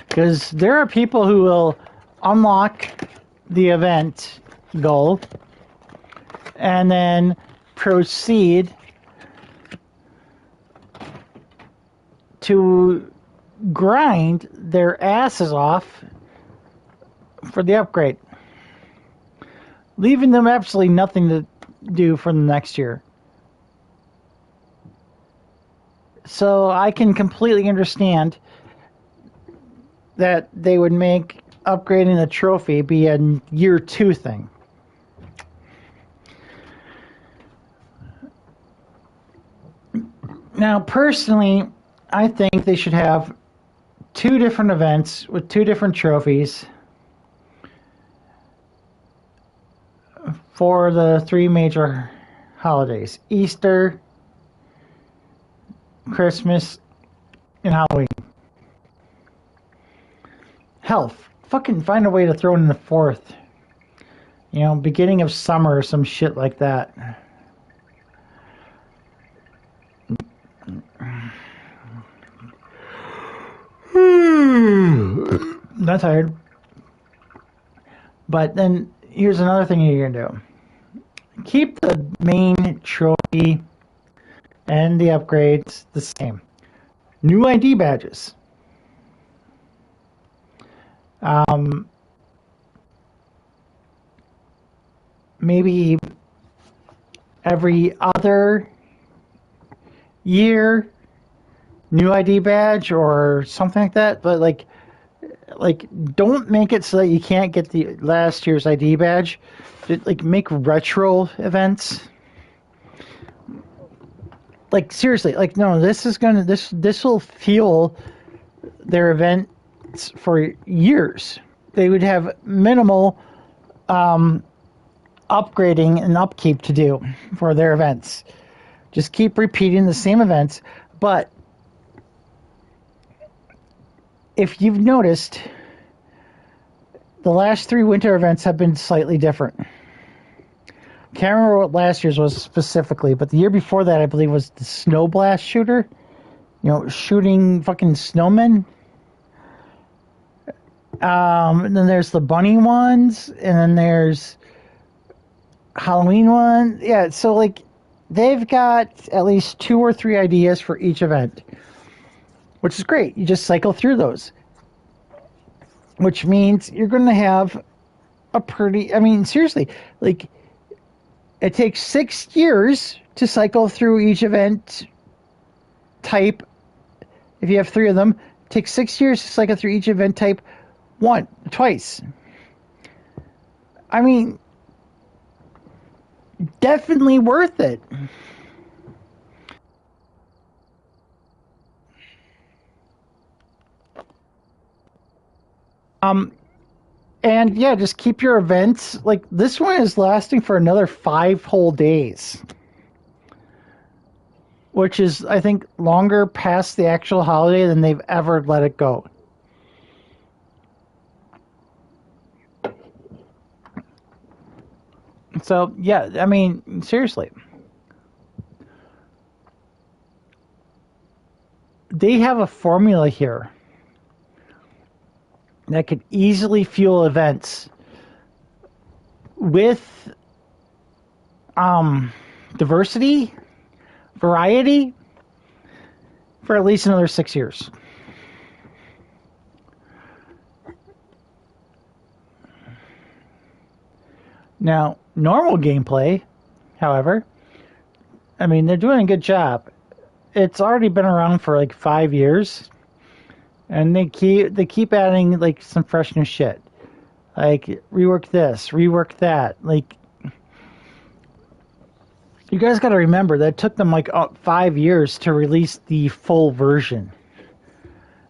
Because there are people who will unlock the event goal and then proceed to grind their asses off for the upgrade, leaving them absolutely nothing to do for the next year. So I can completely understand that they would make upgrading the trophy be a year 2 thing. Now, personally, I think they should have 2 different events with 2 different trophies for the 3 major holidays: Easter, Christmas, and Halloween. Hell, fucking find a way to throw in the 4th. You know, beginning of summer or some shit like that. Not tired. But then here's another thing you're going to do. Keep the main trophy and the upgrades the same. New ID badges. Maybe every other year, new ID badge or something like that. But like don't make it so that you can't get the last year's ID badge. Like make retro events. Like seriously, like no, this will fuel their events for years. They would have minimal upgrading and upkeep to do for their events. Just keep repeating the same events. But if you've noticed, the last 3 winter events have been slightly different. Can't remember what last year's was specifically, but the year before that, I believe, was the Snow Blast shooter. You know, shooting fucking snowmen. And then there's the bunny ones, and then there's Halloween one. Yeah, so like they've got at least 2 or 3 ideas for each event, which is great. You just cycle through those, which means you're going to have a pretty, I mean, seriously, like it takes 6 years to cycle through each event type. If you have 3 of them, it takes 6 years to cycle through each event type twice. I mean, definitely worth it. And yeah, just keep your events. Like this one is lasting for another 5 whole days, which is, I think, longer past the actual holiday than they've ever let it go. So yeah, I mean, seriously, they have a formula here that could easily fuel events with diversity, variety, for at least another 6 years. Now, normal gameplay, however, I mean, they're doing a good job. It's already been around for like 5 years. And they keep adding like some fresh new shit, like rework this, rework that. Like, you guys got to remember that it took them like 5 years to release the full version.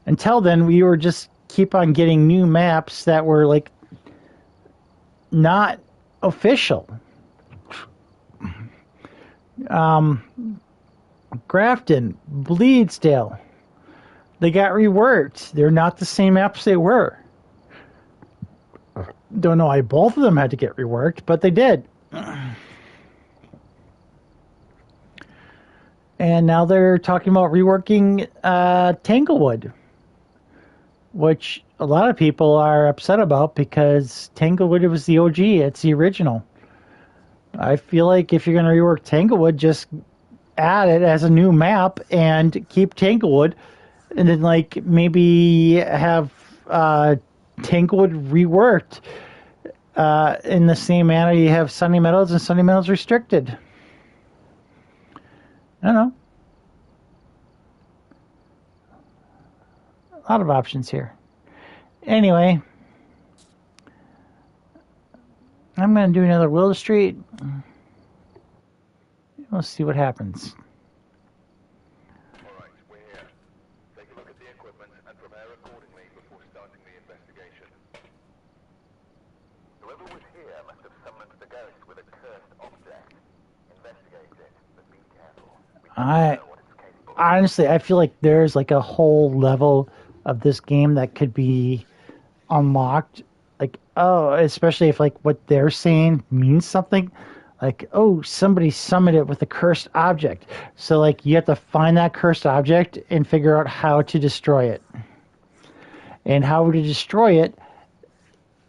Until then, we were just keep on getting new maps that were like not official. Grafton, Bleedsdale. They got reworked. They're not the same maps they were. Don't know why both of them had to get reworked, but they did. And now they're talking about reworking Tanglewood, which a lot of people are upset about because Tanglewood was the OG. It's the original. I feel like if you're going to rework Tanglewood, just add it as a new map and keep Tanglewood. And then, like, maybe have Tanglewood reworked in the same manner you have Sunny Meadows and Sunny Meadows Restricted. I don't know. A lot of options here. Anyway, I'm going to do another Willow Street. We'll see what happens. I honestly, I feel like there's like a whole level of this game that could be unlocked. Like, oh, especially if like what they're saying means something. Like, oh, somebody summoned it with a cursed object. So like you have to find that cursed object and figure out how to destroy it. And how to destroy it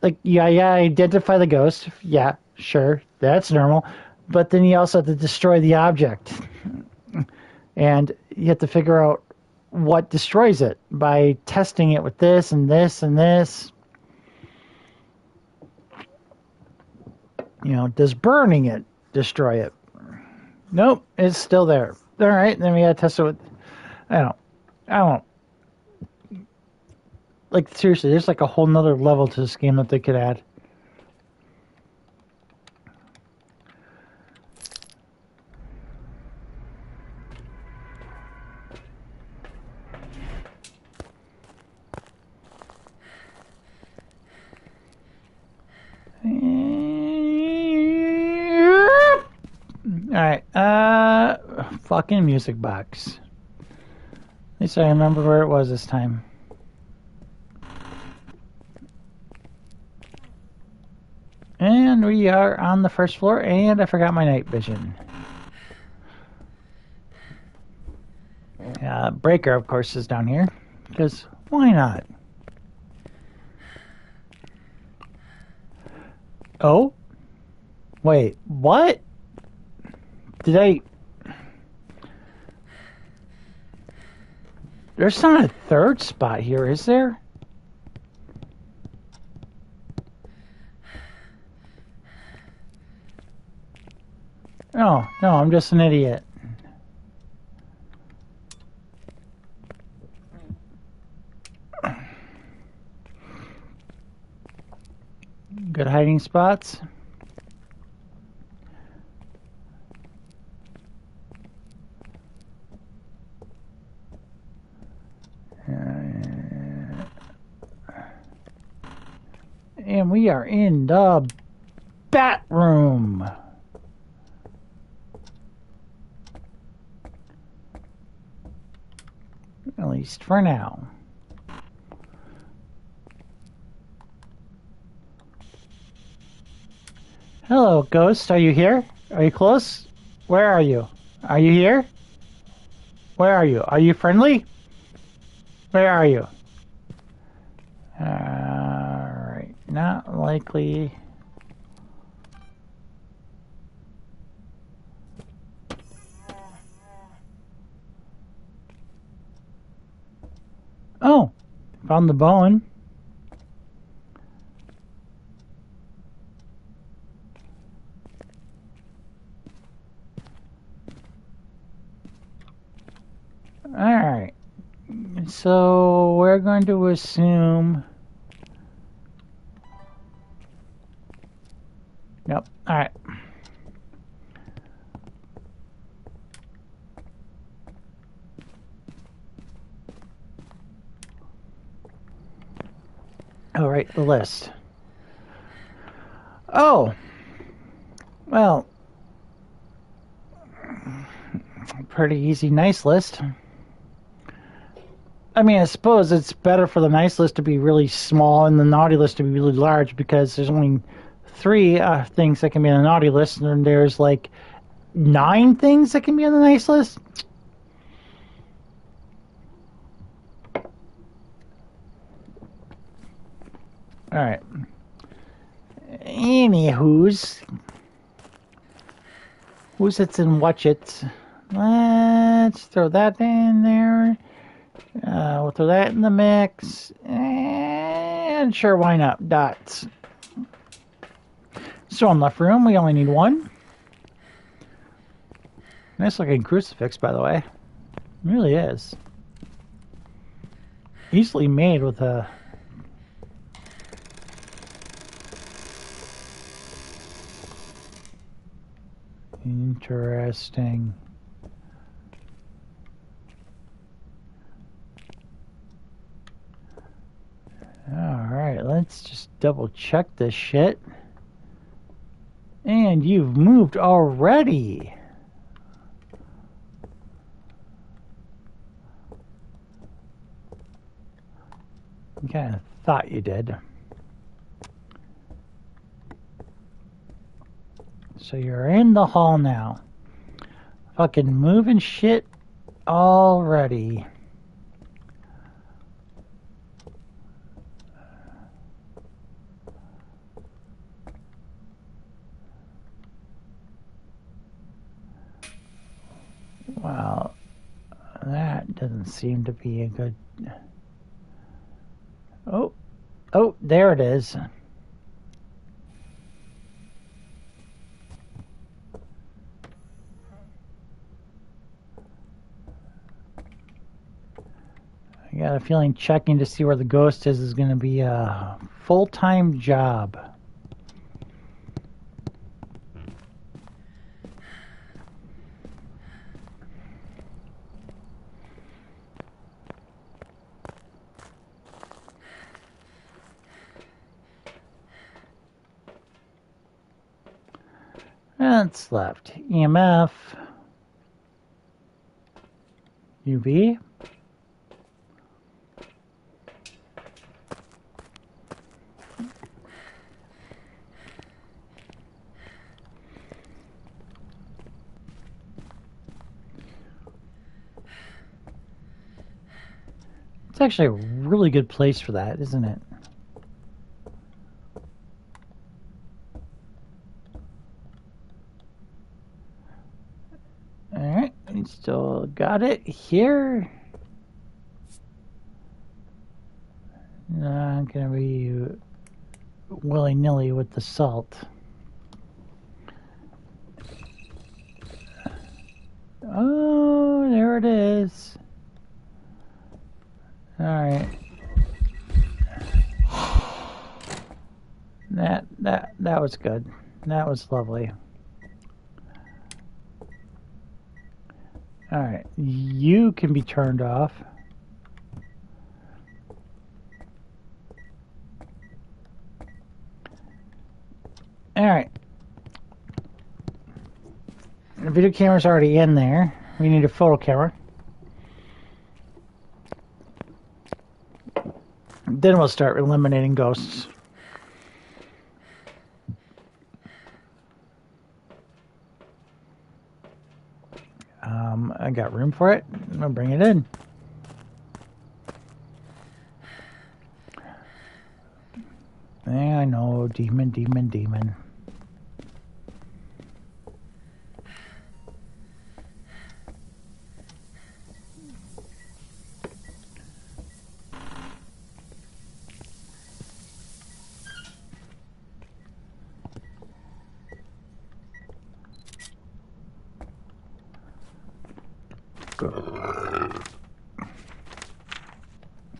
like, yeah, identify the ghost. Yeah, sure, that's normal. But then you also have to destroy the object. And you have to figure out what destroys it by testing it with this and this and this. You know, does burning it destroy it? Nope, it's still there. All right, then we gotta test it with. I don't. Like, seriously, there's like a whole nother level to this game that they could add. Alright, fucking music box. At least I remember where it was this time. And we are on the first floor, and I forgot my night vision. Breaker, of course, is down here, because why not? Oh? Wait, what? Did I... There's not a third spot here, is there? Oh, no, I'm just an idiot. Good hiding spots. And we are in the bat room. At least for now. Hello, ghost. Are you here? Are you close? Where are you? Are you here? Where are you? Are you friendly? Where are you? Alright. Not likely. Oh! Found the bone. Alright. So we're going to assume... Nope. Alright. Alright, the list. Oh! Well... Pretty easy, nice list. I mean, I suppose it's better for the nice list to be really small and the naughty list to be really large, because there's only 3 things that can be on the naughty list, and then there's like 9 things that can be on the nice list. Alright. Anywho's. Who's it's and watch it. Let's throw that in there. We'll throw that in the mix. And sure, why not? Dots. So in left room, we only need 1. Nice looking crucifix, by the way. It really is. Easily made with a... Interesting. Alright, let's just double check this shit. And you've moved already. I kind of thought you did. So you're in the hall now. Fucking moving shit already. Well, that doesn't seem to be a good... Oh, there it is. I got a feeling checking to see where the ghost is going to be a full-time job. That's left. EMF. UV. It's actually a really good place for that, isn't it? Alright, we still got it here. Not gonna be willy-nilly with the salt. Oh, there it is. Alright. That was good. That was lovely. Alright, you can be turned off. Alright. The video camera's already in there. We need a photo camera. Then we'll start eliminating ghosts. I got room for it. I'm gonna bring it in. Yeah, I know, demon.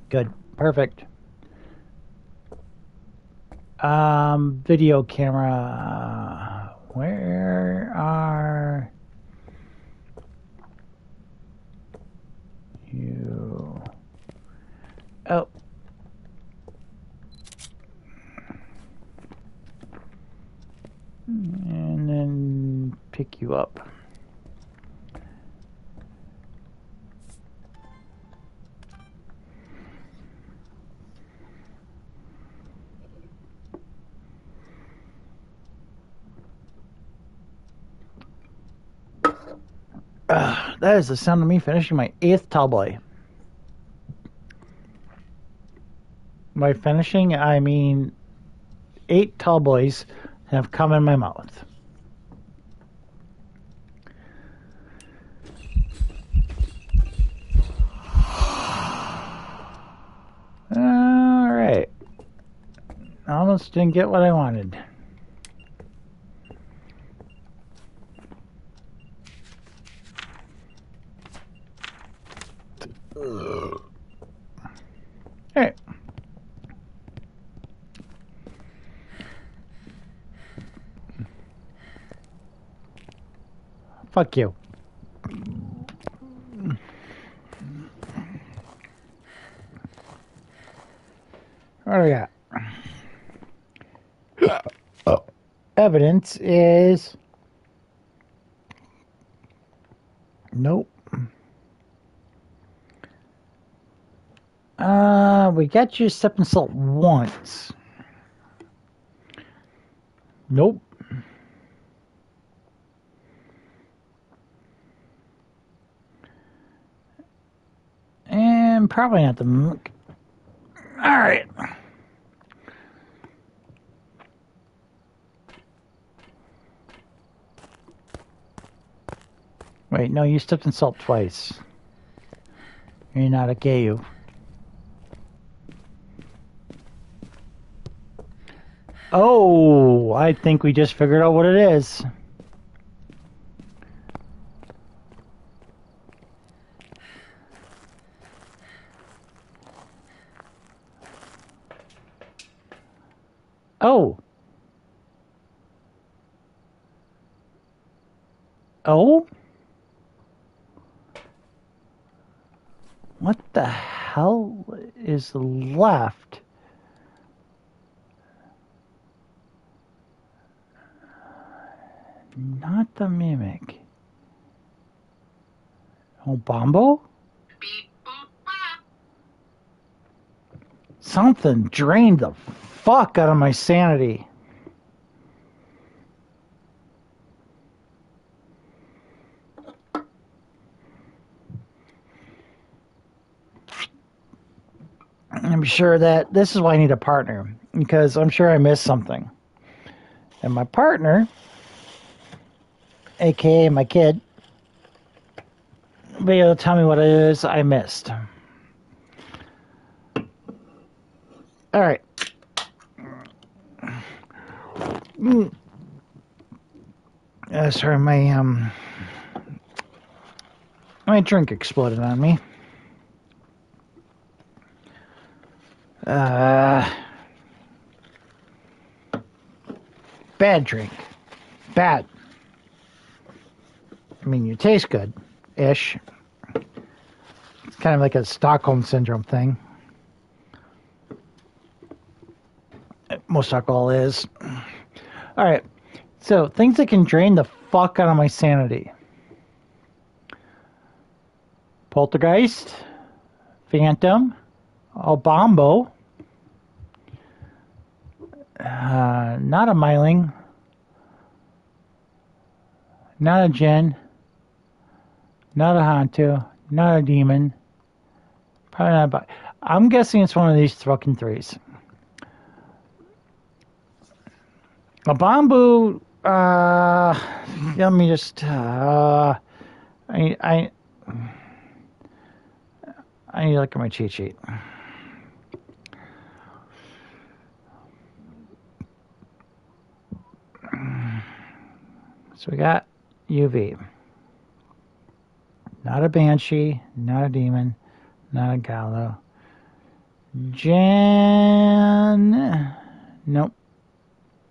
Good. Perfect. Video camera. Where are you? Oh. And then pick you up. That is the sound of me finishing my 8th tall boy. By finishing, I mean 8 tall boys have come in my mouth. Alright. Almost didn't get what I wanted. Alright. Fuck you. What do we got? Evidence is... Nope. We got you stepping salt once. Nope. And probably not the... Alright. Wait, no, you stepped in salt twice. You're not a gayu. Oh, I think we just figured out what it is. Oh. Oh? What the hell is left? Not the mimic. Oh, Bombo? Something drained the fuck out of my sanity. I'm sure that this is why I need a partner, because I'm sure I missed something. And my partner, aka my kid, will be able to tell me what it is I missed. Alright. Sorry, my drink exploded on me. Bad drink. Bad. I mean, you taste good-ish. It's kind of like a Stockholm Syndrome thing. Most alcohol is. Alright. So, things that can drain the fuck out of my sanity. Poltergeist. Phantom. Albombo. Not a Myling. Not a Jinn. Not a Hantu. Not a demon. Probably not a bot. I'm guessing it's one of these fucking threes. A Bamboo, let me just, I need to look at my cheat sheet. So we got UV. Not a Banshee, not a demon, not a Gallo. Jan, nope.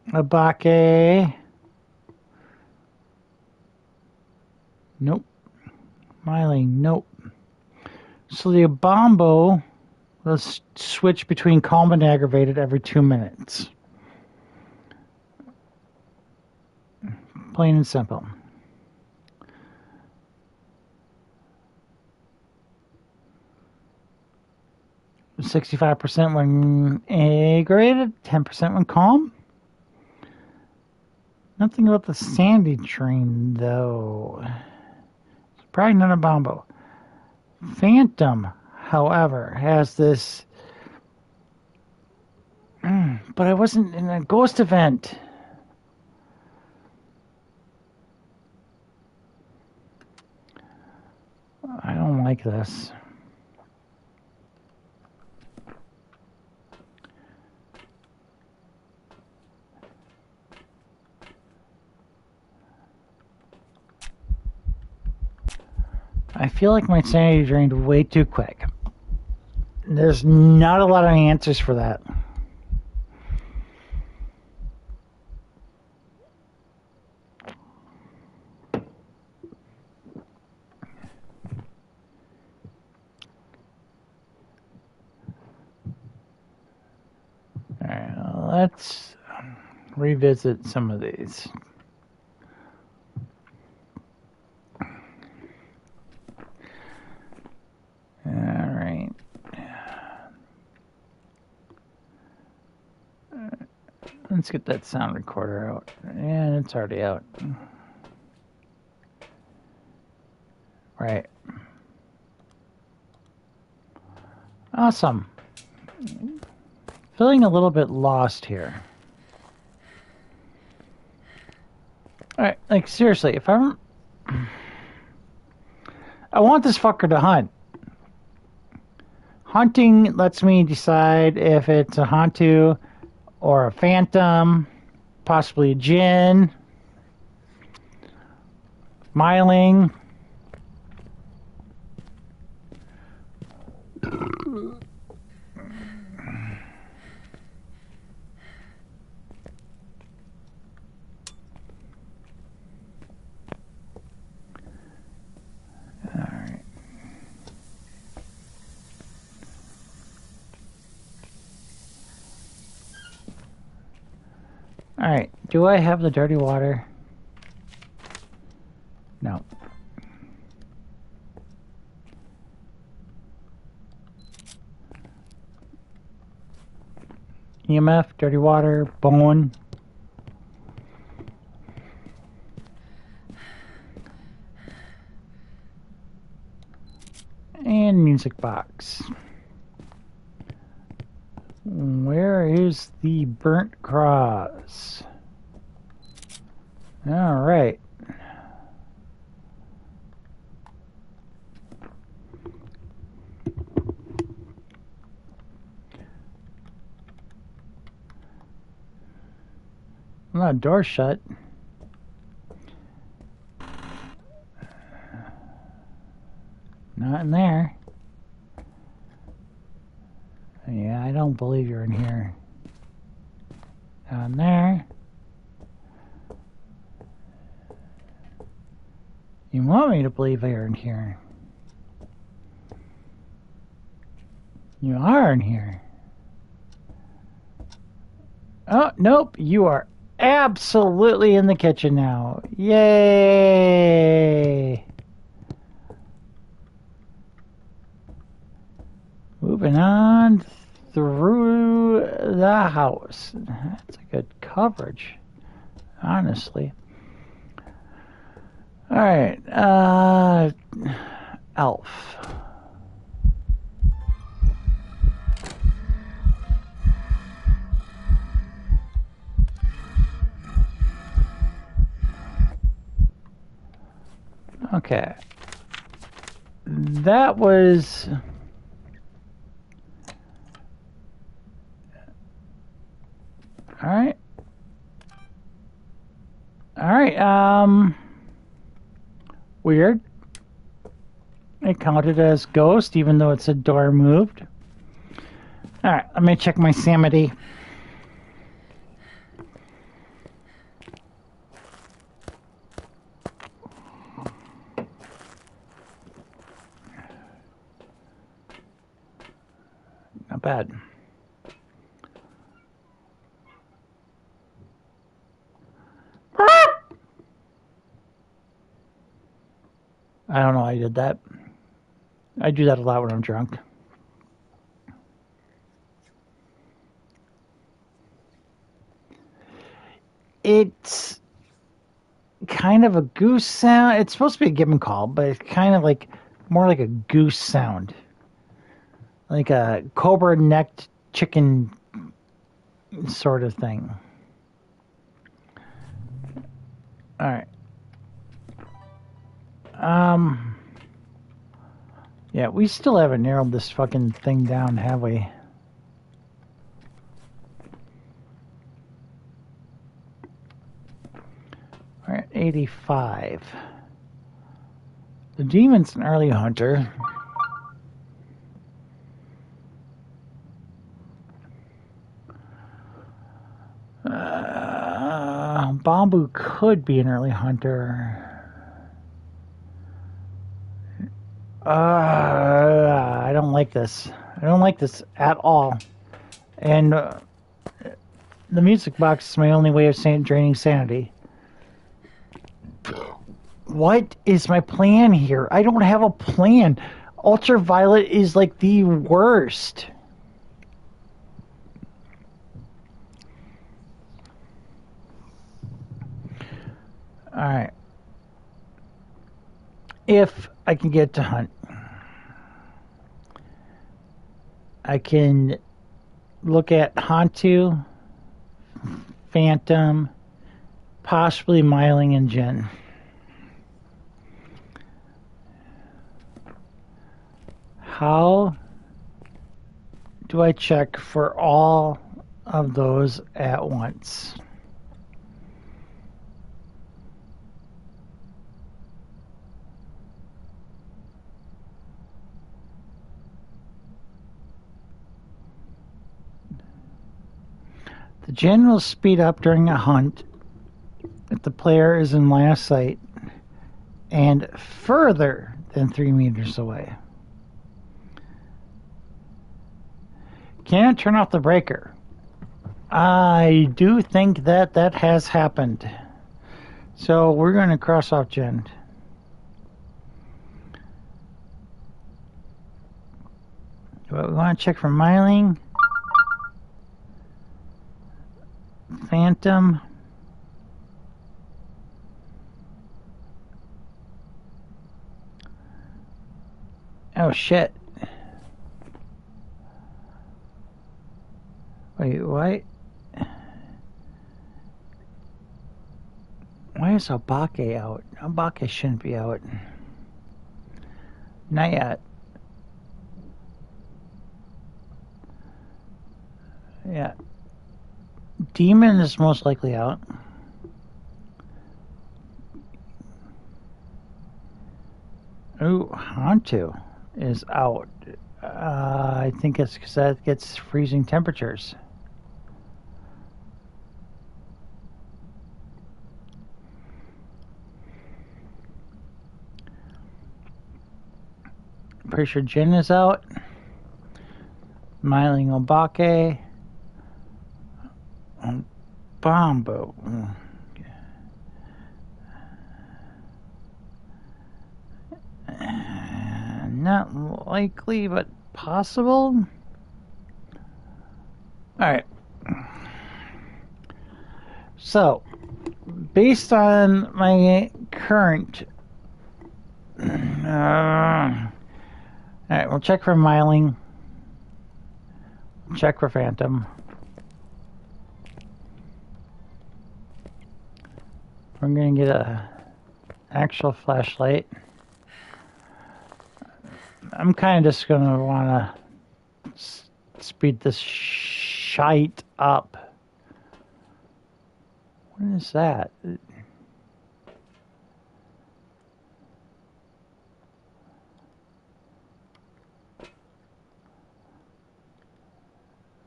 Abake, nope. Myling, nope. So the Bombo, let's switch between calm and aggravated every 2 minutes. Plain and simple. %65% when aggravated, 10% when calm. Nothing about the sandy drain, though. It's probably not a Bombo. Phantom, however, has this... But I wasn't in a ghost event. I don't like this. I feel like my sanity drained way too quick. There's not a lot of answers for that. Alright, let's revisit some of these. Alright. Let's get that sound recorder out. And it's already out. Right. Awesome. Feeling a little bit lost here. Alright, like seriously, if I'm... I want this fucker to hunt. Hunting lets me decide if it's a Hantu or a Phantom, possibly a Jinn, Myling. Alright, do I have the dirty water? No. EMF, dirty water, bone. And music box. Where is the burnt cross? All right. Well, that door's shut. Not in there. Yeah, I don't believe you're in here. Down there. You want me to believe you're in here. You are in here. Oh, nope. You are absolutely in the kitchen now. Yay! Moving on through the house. That's a good coverage, honestly. Alright, elf. Okay. That was... Alright. Alright, weird. It counted as ghost, even though it said door moved. Alright, let me check my sanity. Not bad. I don't know why I did that. I do that a lot when I'm drunk. It's kind of a goose sound. It's supposed to be a gibbon call, but it's kind of like more like a goose sound. Like a cobra-necked chicken sort of thing. Alright. Yeah, we still haven't narrowed this fucking thing down, have we? We're at 85. The demon's an early hunter. Bamboo could be an early hunter. I don't like this. I don't like this at all. And the music box is my only way of draining sanity. What is my plan here? I don't have a plan. Ultraviolet is like the worst. Alright. If I can get to hunt, I can look at Hantu, Phantom, possibly Myling and Jinn. How do I check for all of those at once? The gen will speed up during a hunt if the player is in line of sight and further than 3 meters away. Can't turn off the breaker. I do think that has happened. So we're going to cross off gen. We want to check for miling. Phantom. Oh shit. Wait, what? Why is Abake out? Abake shouldn't be out. Not yet. Yeah. Demon is most likely out. Ooh, Hantu is out. I think it's because that gets freezing temperatures. Pretty sure Jin is out. Miling Obake. Bombo. Not likely, but possible. Alright. So, based on my current... Alright, we'll check for miling. Check for phantom. We're going to get a actual flashlight. I'm kind of just going to want to speed this shite up. What is that?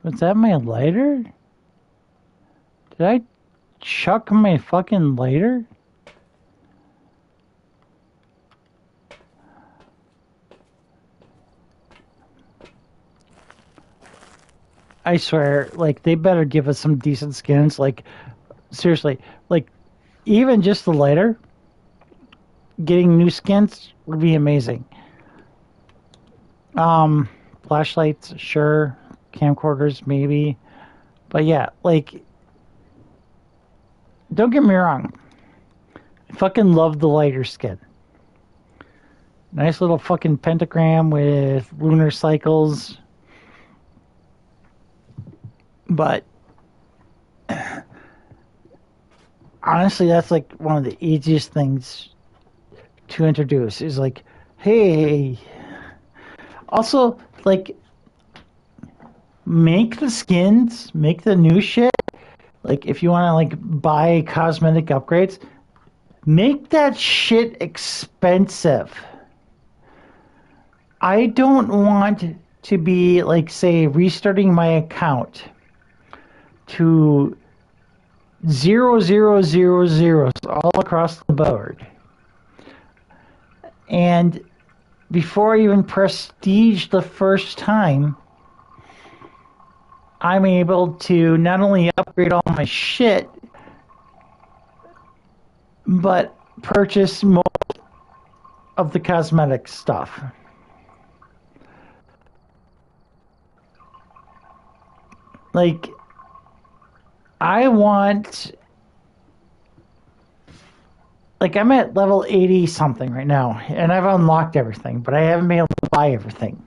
Was that my lighter? Did I chuck my fucking lighter? I swear, like, they better give us some decent skins. Like, seriously, like, even just the lighter, getting new skins would be amazing. Flashlights, sure. Camcorders, maybe. But yeah, like, don't get me wrong. I fucking love the lighter skin. Nice little fucking pentagram with lunar cycles. But honestly, that's like one of the easiest things to introduce is like, hey, also like make the skins, make the new shit. Like if you want to like buy cosmetic upgrades, make that shit expensive. I don't want to be like, say, restarting my account to 0 all across the board. And before I even prestige the first time, I'm able to not only upgrade all my shit, but purchase most of the cosmetic stuff. Like, I want... Like, I'm at level 80 something right now, and I've unlocked everything, but I haven't been able to buy everything.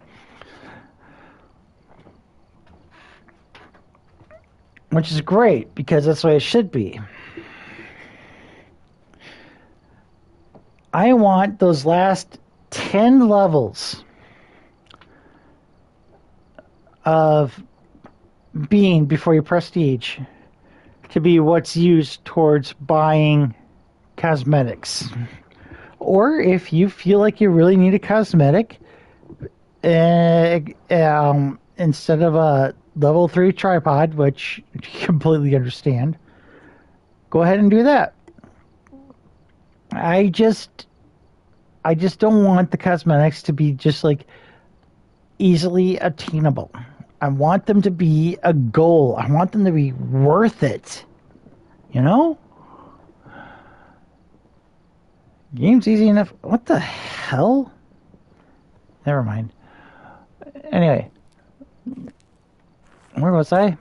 Which is great, because that's the way it should be. I want those last 10 levels of being before your prestige to be what's used towards buying cosmetics. Or if you feel like you really need a cosmetic, instead of a level 3 tripod, which I completely understand, go ahead and do that. I just don't want the cosmetics to be just like easily attainable. I want them to be a goal. I want them to be worth it. You know? Game's easy enough. What the hell? Never mind. Anyway. Where was I?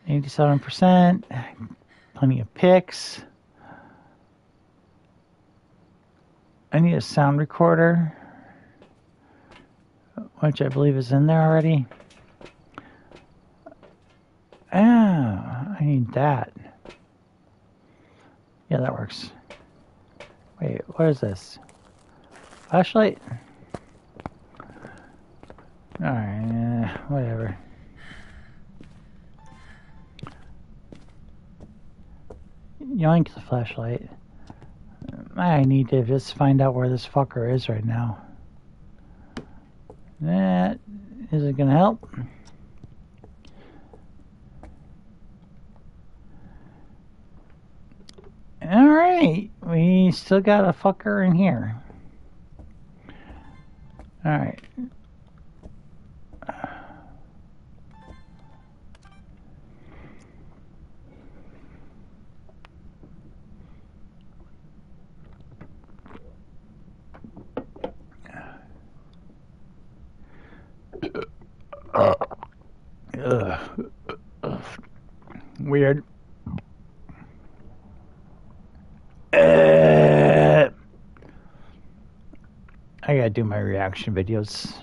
87%. Plenty of pics. I need a sound recorder, which I believe is in there already. Ah, I need that. Yeah, that works. Wait, what is this? Flashlight? Alright, whatever. Yoink the flashlight. I need to just find out where this fucker is right now. That isn't gonna help. Alright, we still got a fucker in here. Alright. Weird. I gotta do my reaction videos.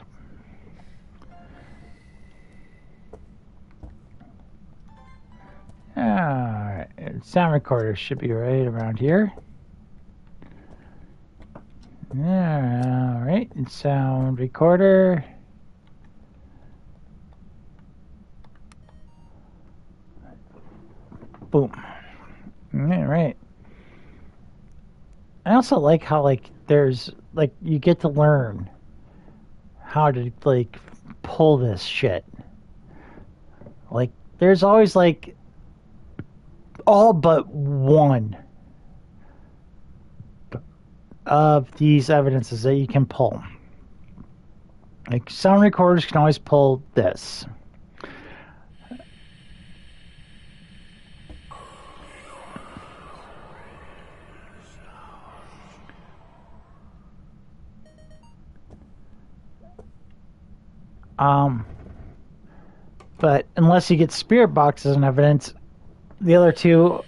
Alright, sound recorder should be right around here. Alright, sound recorder. Boom. Alright. I also like how, like, there's, like, you get to learn how to, like, pull this shit. Like, there's always, like, all but one of these evidences that you can pull. Like, sound recorders can always pull this. But unless you get spirit boxes and evidence, the other two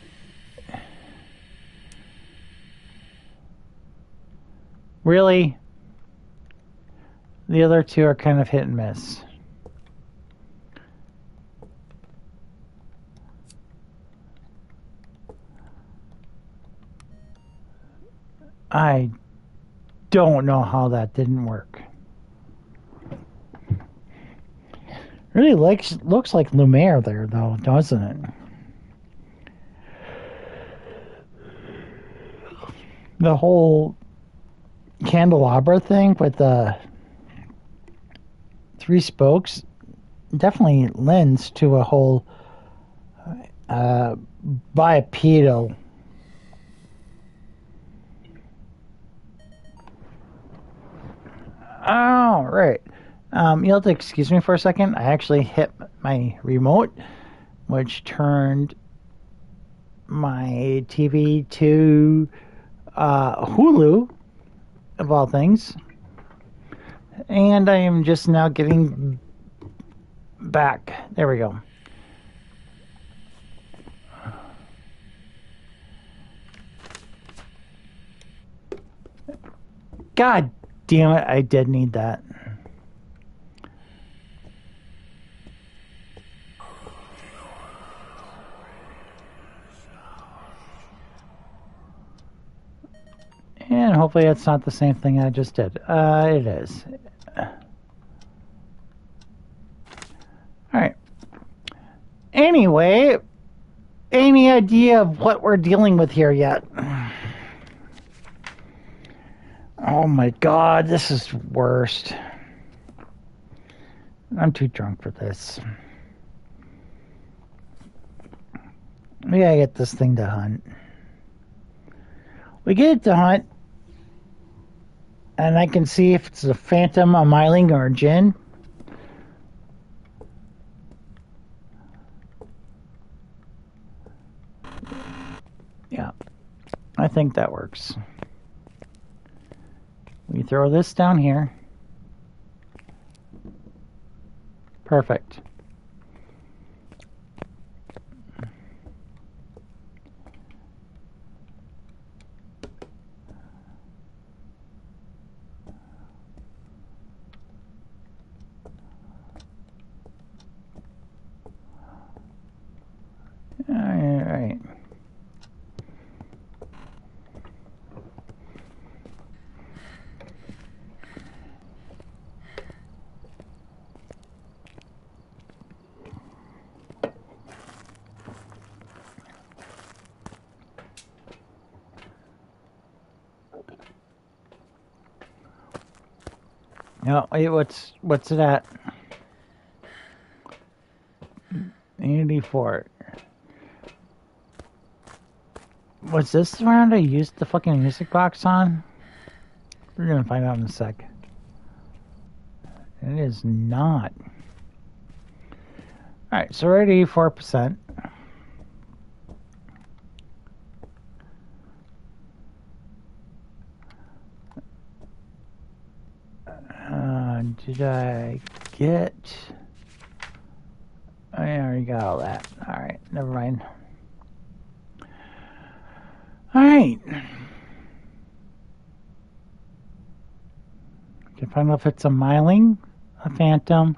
really, the other two are kind of hit and miss. I don't know how that didn't work. Really looks like Lumiere there, though, doesn't it? The whole candelabra thing with the 3 spokes definitely lends to a whole bipedal. Oh, right. You'll have to excuse me for a second. I actually hit my remote, which turned my TV to Hulu, of all things. And I am just now getting back. There we go. God damn it, I did need that. And hopefully that's not the same thing I just did. It is. Alright. Anyway, any idea of what we're dealing with here yet? Oh my god, this is worst. I'm too drunk for this. We gotta get this thing to hunt. We get it to hunt, and I can see if it's a phantom, a myling, or a djinn. Yeah, I think that works. We throw this down here. Perfect. All right. No, wait, what's it at? 84. Was this the round I used the fucking music box on? We're gonna find out in a sec. It is not. Alright, so we're at 84%. Did I get... I already got all that. Alright, never mind. Alright. Can find out if it's a myling, a phantom,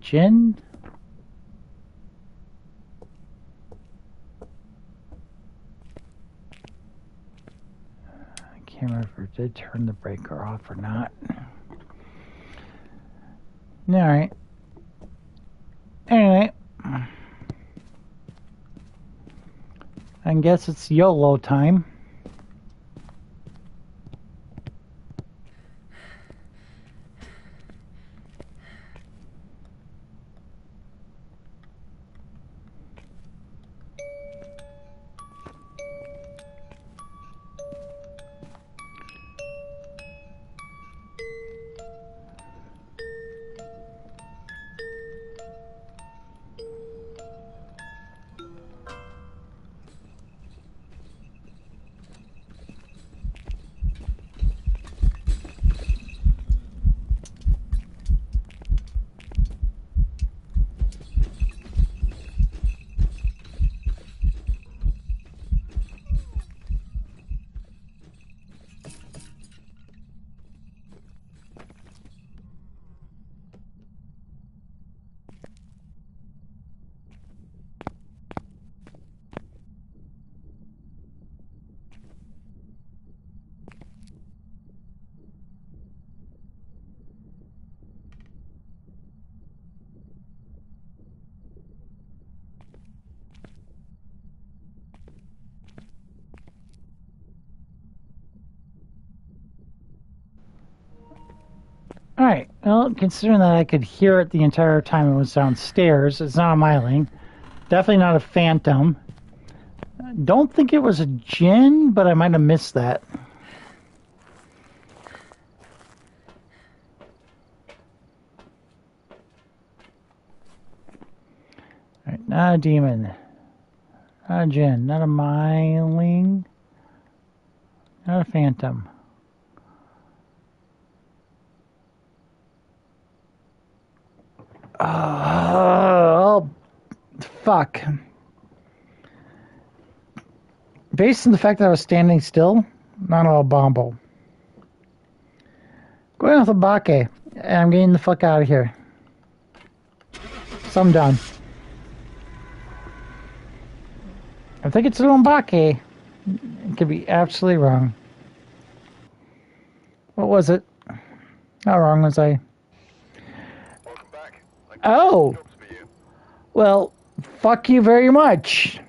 djinn. I can't remember if it did turn the breaker off or not. Alright. Anyway. I guess it's YOLO time. Alright, well, considering that I could hear it the entire time it was downstairs, it's not a myling. Definitely not a phantom. Don't think it was a djinn, but I might have missed that. Alright, not a demon. Not a djinn, not a myling. Not a phantom. Oh, fuck. Based on the fact that I was standing still, not all bombo. Going with a bake, and I'm getting the fuck out of here. So I'm done. I think it's Lumbake. It could be absolutely wrong. What was it? How wrong was I? Welcome back. Oh! Well, fuck you very much.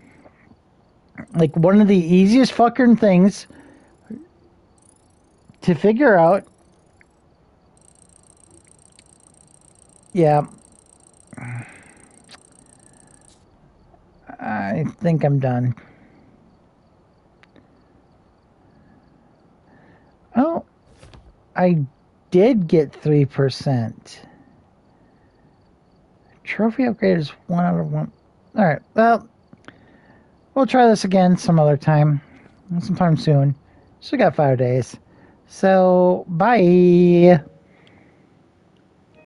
Like, one of the easiest fucking things to figure out. Yeah. I think I'm done. Oh, I did get 3%. Trophy upgrade is 1 out of 1. Alright, well, we'll try this again some other time. Sometime soon. Still got 5 days. So, bye.